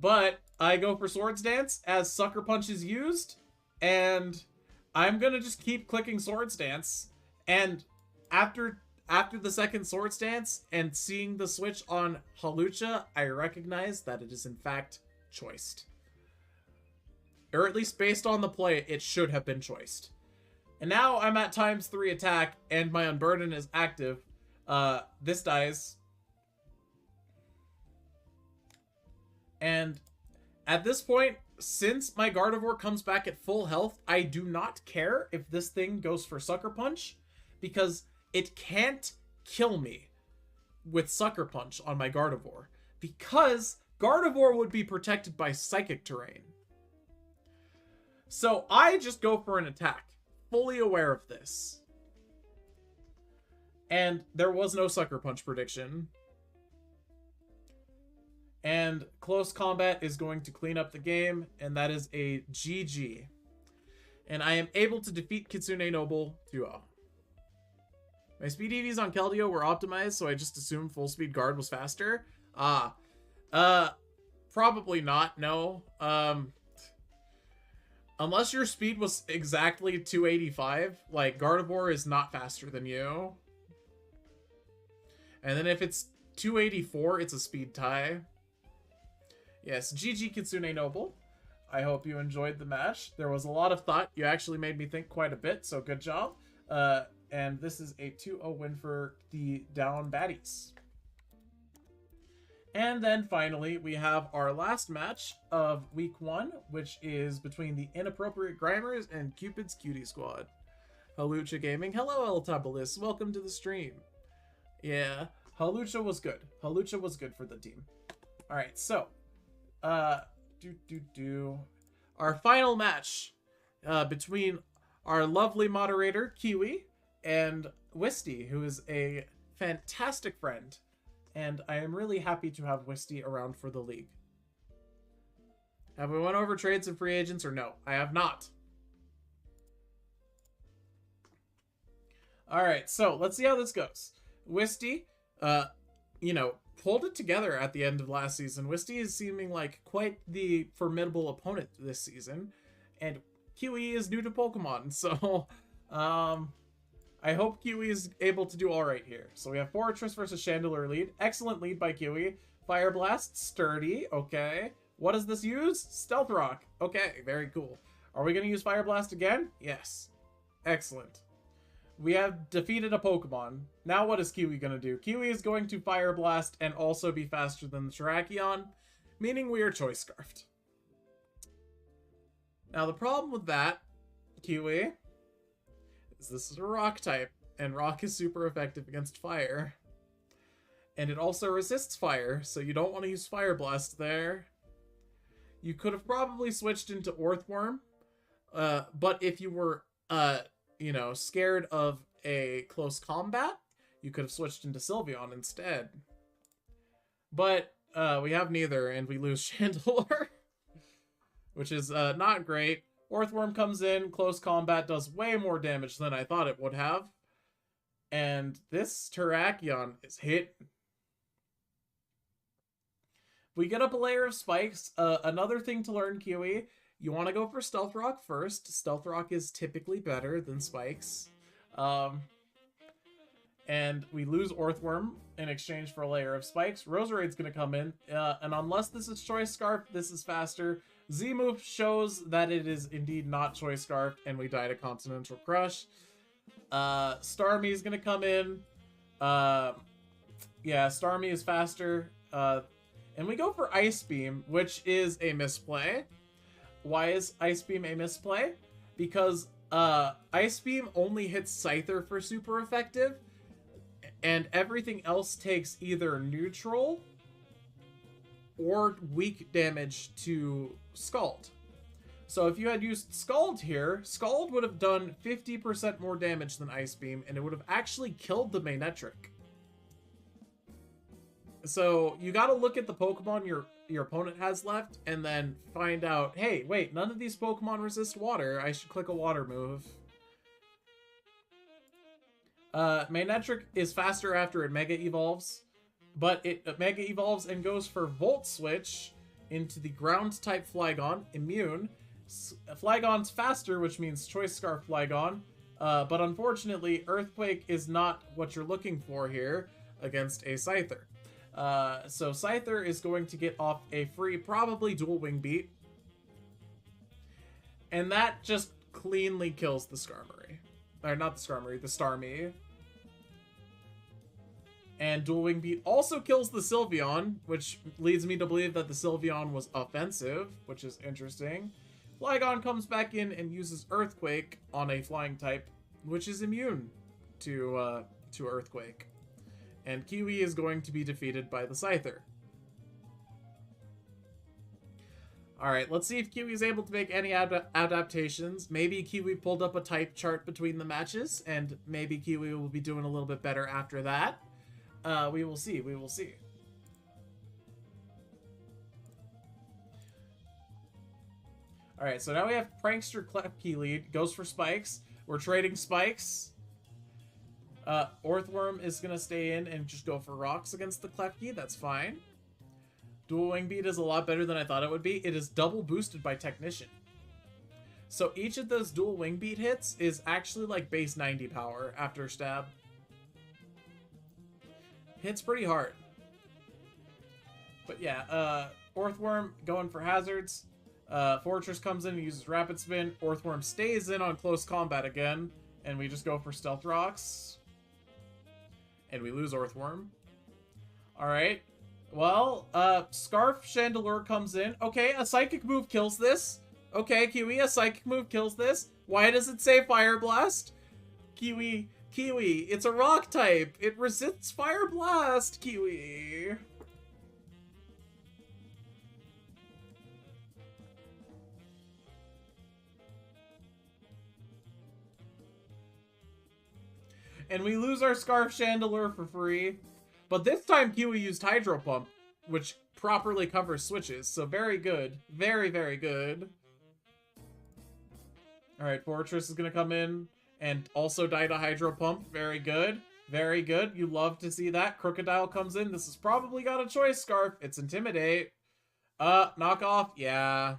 But I go for Swords Dance as Sucker Punch is used, and I'm going to just keep clicking Swords Dance, and after the second Swords Dance and seeing the switch on Hawlucha, I recognize that it is in fact choiced. Or at least based on the play, it should have been choiced. And now I'm at ×3 attack, and my Unburden is active. This dies. And at this point, since my Gardevoir comes back at full health, I do not care if this thing goes for Sucker Punch, because it can't kill me with Sucker Punch on my Gardevoir, because Gardevoir would be protected by Psychic Terrain. So I just go for an attack, fully aware of this. And there was no Sucker Punch prediction. And Close Combat is going to clean up the game, and that is a GG. And I am able to defeat Kitsune Noble 2-0. My speed EVs on Keldeo were optimized, so I just assumed full speed guard was faster. Probably not, no. Unless your speed was exactly 285, like, Gardevoir is not faster than you. And then if it's 284, it's a speed tie. Yes, GG Kitsune Noble. I hope you enjoyed the match. There was a lot of thought. You actually made me think quite a bit, so good job. And this is a 2-0 win for the down baddies. And then finally, we have our last match of week 1, which is between the Inappropriate Grimers and Cupid's Cutie Squad. Hawlucha Gaming. Hello, El Tabalis. Welcome to the stream. Yeah, Hawlucha was good. Hawlucha was good for the team. Alright, so, our final match between our lovely moderator, Kiwi, and Wisty, who is a fantastic friend. And I am really happy to have Wisty around for the league. Have we went over trades and free agents or no? I have not. Alright, so let's see how this goes. Wisty, you know, pulled it together at the end of last season. Wisty is seeming like quite the formidable opponent this season. And Kiwi is new to Pokemon, so I hope Kiwi is able to do alright here. So we have Fortress versus Chandelure lead. Excellent lead by Kiwi. Fire Blast, sturdy, okay. What does this use? Stealth Rock. Okay, very cool. Are we going to use Fire Blast again? Yes. Excellent. We have defeated a Pokemon. Now what is Kiwi going to do? Kiwi is going to Fire Blast and also be faster than the Terrakion, meaning we are Choice Scarfed. Now the problem with that, Kiwi, is this is a Rock type, and Rock is super effective against Fire. And it also resists Fire, so you don't want to use Fire Blast there. You could have probably switched into Earthworm, But if you were, you know, scared of a close combat, you could have switched into Sylveon instead. But we have neither, and we lose Chandelure, which is not great. Orthworm comes in, close combat, does way more damage than I thought it would have. And this Terrakion is hit. We get up a layer of spikes. Another thing to learn, Kiwi, you want to go for Stealth Rock first. Stealth Rock is typically better than spikes. And we lose Orthworm in exchange for a layer of spikes. Roserade's going to come in, and unless this is Choice Scarf, this is faster. Z-move shows that it is indeed not Choice Scarf, and we die to Continental Crush. Starmie is going to come in. Yeah, Starmie is faster. And we go for Ice Beam, which is a misplay. Why is Ice Beam a misplay? Because Ice Beam only hits Scyther for super effective, and everything else takes either neutral or weak damage to Scald. So if you had used Scald here, Scald would have done 50% more damage than Ice Beam, and it would have actually killed the Manetric. So you got to look at the Pokemon your opponent has left, and then find out, hey, wait, none of these Pokemon resist water. I should click a water move. Manetric is faster after it Mega Evolves, but it Mega Evolves and goes for Volt Switch into the Ground-type Flygon, Immune. Flygon's faster, which means Choice Scarf Flygon, but unfortunately, Earthquake is not what you're looking for here against a Scyther. So Scyther is going to get off a free, probably Dual Wing Beat, and that just cleanly kills the Skarmory. Or not the Skarmory, the Starmie. And Dual Wing Beat also kills the Sylveon, which leads me to believe that the Sylveon was offensive, which is interesting. Flygon comes back in and uses Earthquake on a flying type, which is immune to Earthquake. And Kiwi is going to be defeated by the Scyther. Alright, let's see if Kiwi is able to make any adaptations. Maybe Kiwi pulled up a type chart between the matches, and maybe Kiwi will be doing a little bit better after that. We will see, we will see. Alright, so now we have Prankster Klefki lead. Goes for spikes. We're trading spikes. Orthworm is going to stay in and just go for rocks against the Klefki. That's fine. Dual Wing Beat is a lot better than I thought it would be. It is double boosted by Technician. So each of those Dual Wing Beat hits is actually like base 90 power after stab. Hits pretty hard. But yeah, Orthworm going for hazards. Fortress comes in and uses Rapid Spin. Orthworm stays in on close combat again. And we just go for Stealth Rocks. And we lose Orthworm. Alright. Well, Scarf Chandelure comes in. Okay, a Psychic move kills this. Okay, Kiwi, a Psychic move kills this. Why does it say Fire Blast? Kiwi, it's a rock type. It resists Fire Blast, Kiwi. And we lose our Scarf Chandelure for free. But this time Kiwi used Hydro Pump, which properly covers switches. So very good. Very, very good. Alright, Fortress is going to come in and also die to Hydro Pump. Very good. Very good. You love to see that. Crocodile comes in. This has probably got a Choice Scarf. It's Intimidate. Knock off. Yeah.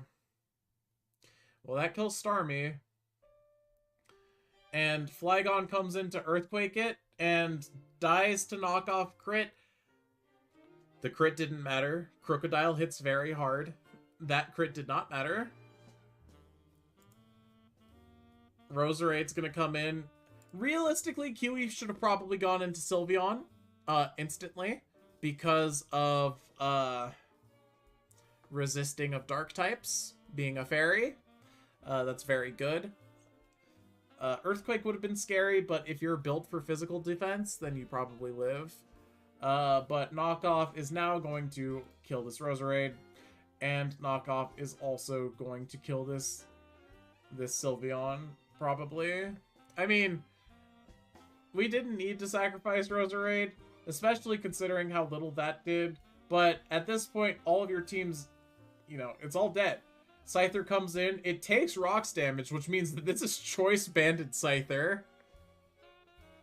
Well, that kills Starmie. And Flygon comes in to Earthquake it and dies to knock off crit. The crit didn't matter. Crocodile hits very hard. That crit did not matter. Roserade's gonna come in. Realistically, Kiwi should have probably gone into Sylveon instantly because of resisting of dark types, being a fairy. That's very good. Earthquake would have been scary, but if you're built for physical defense, then you probably live. But Knockoff is now going to kill this Roserade, and Knockoff is also going to kill this this Sylveon, probably. I mean, we didn't need to sacrifice Roserade, especially considering how little that did. But at this point, all of your teams, you know, it's all dead. Scyther comes in. It takes rocks damage, which means that this is choice banded Scyther.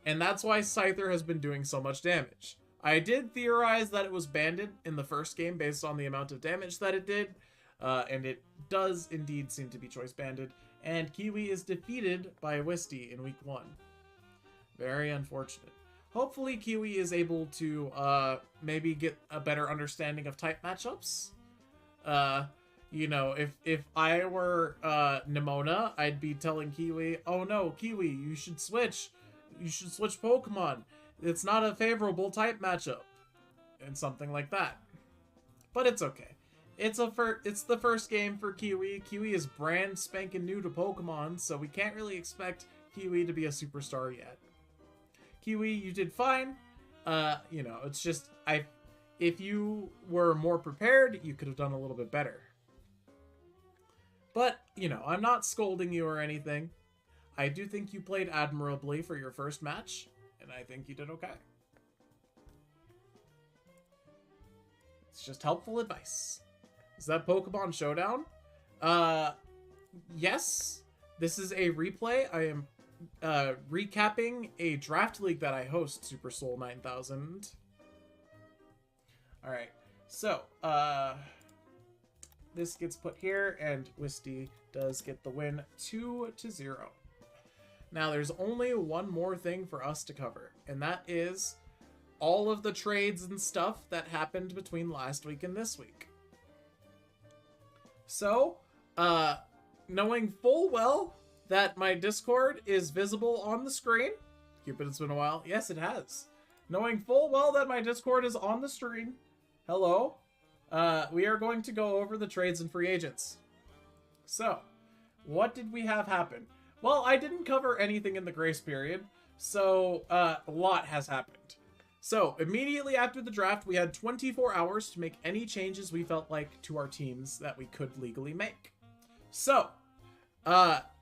And that's why Scyther has been doing so much damage. I did theorize that it was banded in the first game based on the amount of damage that it did. And it does indeed seem to be choice banded. And Kiwi is defeated by Wisty in week 1. Very unfortunate. Hopefully Kiwi is able to maybe get a better understanding of type matchups. You know, if I were Nimona, I'd be telling Kiwi, oh no, Kiwi, you should switch. You should switch Pokemon. It's not a favorable type matchup. And something like that. But it's okay. It's the first game for Kiwi. Kiwi is brand spanking new to Pokemon, so we can't really expect Kiwi to be a superstar yet. Kiwi, you did fine. You know, it's just, if you were more prepared, you could have done a little bit better. But, you know, I'm not scolding you or anything. I do think you played admirably for your first match, and I think you did okay. It's just helpful advice. Is that Pokemon Showdown? Yes. This is a replay. I am recapping a draft league that I host, Super Soul 9000. Alright, so, this gets put here, and Wisty does get the win 2-0. Now, there's only one more thing for us to cover, and that is all of the trades and stuff that happened between last week and this week. So, knowing full well that my Discord is visible on the screen. Cupid, it's been a while. Yes, it has. Knowing full well that my Discord is on the screen. Hello. We are going to go over the trades and free agents. So, what did we have happen? Well, I didn't cover anything in the grace period, so a lot has happened. So, immediately after the draft, we had 24 hours to make any changes we felt like to our teams that we could legally make. So,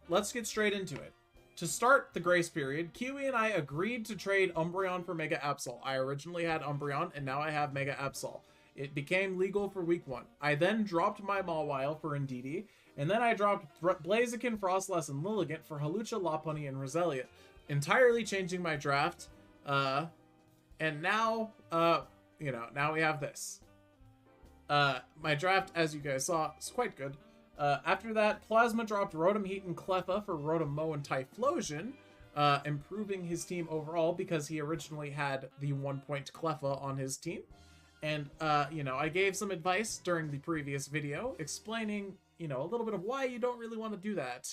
let's get straight into it. To start the grace period, Kiwi and I agreed to trade Umbreon for Mega Absol. I originally had Umbreon, and now I have Mega Absol. It became legal for week 1. I then dropped my Mawile for Indeedee, and then I dropped Blaziken, Frostlass, and Lilligant for Hawlucha, Lopunny, and Roselia, entirely changing my draft. And now, you know, now we have this. My draft, as you guys saw, is quite good. After that, Plasma dropped Rotom Heat and Cleffa for Rotom Mow and Typhlosion, improving his team overall because he originally had the 1-point Cleffa on his team. And, you know, I gave some advice during the previous video explaining, you know, a little bit of why you don't really want to do that.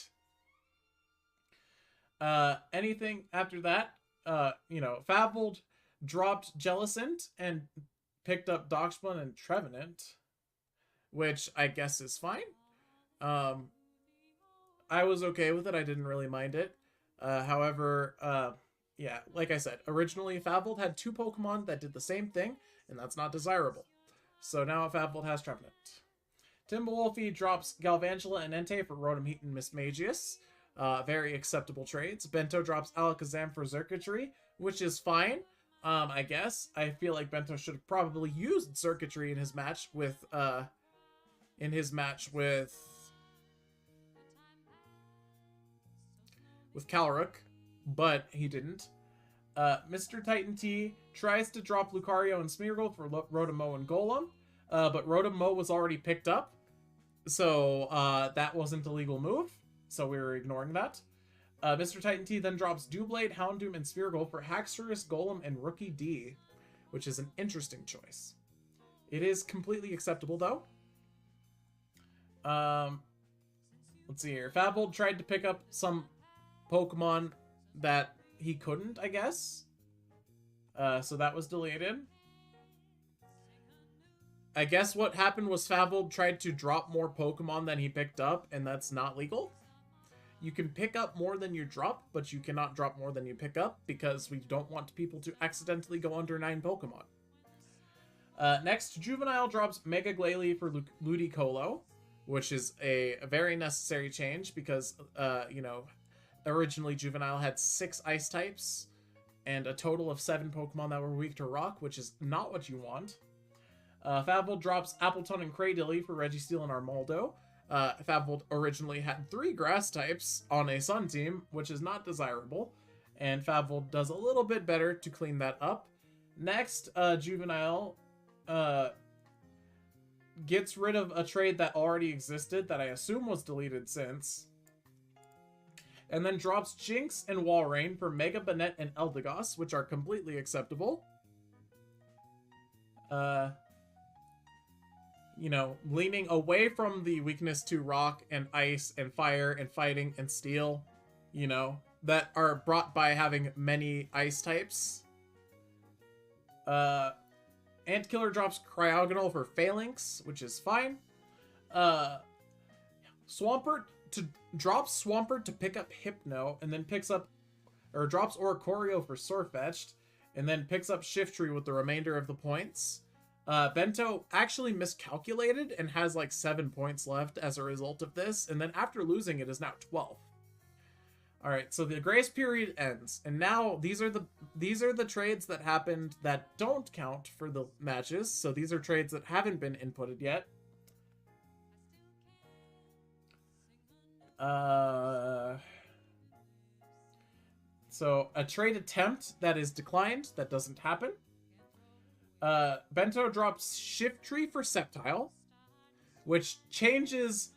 Anything after that, you know, Favold dropped Jellicent and picked up Darkspun and Trevenant, which I guess is fine. I was okay with it. I didn't really mind it. However, yeah, like I said, originally Favold had 2 Pokemon that did the same thing, and that's not desirable. So now Favold has Trevenant. Timberwolfie drops Galvantula and Entei for Rotom Heat and Mismagius. Very acceptable trades. Bento drops Alakazam for Circuitry, which is fine. I guess. I feel like Bento should have probably used Circuitry in his match with, Calyrex, but he didn't. Mr. Titan T tries to drop Lucario and Smeargle for Rotom-Mow and Golem, but Rotom-Mow was already picked up, so that wasn't a legal move, so we were ignoring that. Mr. Titan T then drops Doublade, Houndoom, and Smeargle for Haxorus, Golem, and Rookie D, which is an interesting choice. It is completely acceptable, though. Let's see here. Favold tried to pick up some Pokemon that he couldn't, I guess. So that was deleted. I guess what happened was Favold tried to drop more Pokemon than he picked up, and that's not legal. You can pick up more than you drop, but you cannot drop more than you pick up, because we don't want people to accidentally go under 9 Pokemon. Next, Juvenile drops Mega Glalie for Ludicolo, which is a very necessary change because, you know, originally Juvenile had 6 ice types and a total of 7 Pokemon that were weak to rock, which is not what you want. Fabvolt drops Appleton and Cradily for Registeel and Armaldo. Fabvolt originally had 3 grass types on a Sun team, which is not desirable, and Fabvolt does a little bit better to clean that up. Next, Juvenile gets rid of a trade that already existed that I assume was deleted since, and then drops Jinx and Walrein for Mega Banette and Eldegoss, which are completely acceptable. You know, leaning away from the weakness to rock and ice and fire and fighting and steel, you know, that are brought by having many ice types. Antkiller drops Cryogonal for Phalanx, which is fine. Swampert drops Swampert to pick up Hypno, and then picks up, or drops Oricorio for Surfetched, and then picks up Shiftry with the remainder of the points. Bento actually miscalculated and has like 7 points left as a result of this, and then after losing it is now 12. All right, so the grace period ends, and now these are the trades that happened that don't count for the matches. So these are trades that haven't been inputted yet. So a trade attempt that is declined, that doesn't happen. Bento drops Shiftry for Sceptile, which changes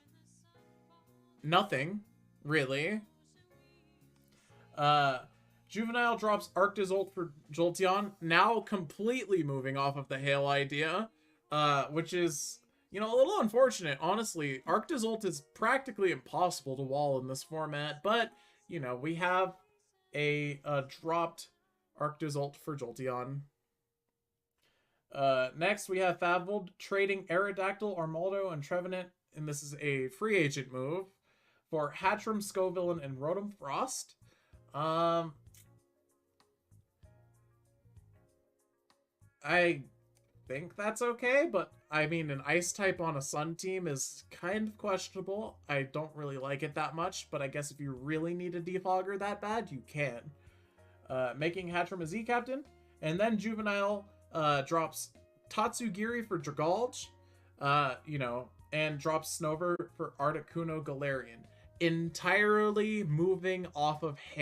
nothing, really. Juvenile drops Arctozolt for Jolteon, now completely moving off of the Hail idea, which is, you know, a little unfortunate. Honestly, Arctozolt is practically impossible to wall in this format, but, you know, we have a dropped Arctozolt for Jolteon. Next, we have Fabvolt trading Aerodactyl, Armaldo, and Trevenant, and this is a free agent move, for Hatchram, Scovillain, and Rotom Frost. I think that's okay, but I mean, an Ice type on a Sun team is kind of questionable. I don't really like it that much, but I guess if you really need a defogger that bad, you can. Making Hatchram a Z captain, and then Juvenile drops Tatsugiri for Dragalge, you know, and drops Snover for Articuno Galarian. Entirely moving off of Hail.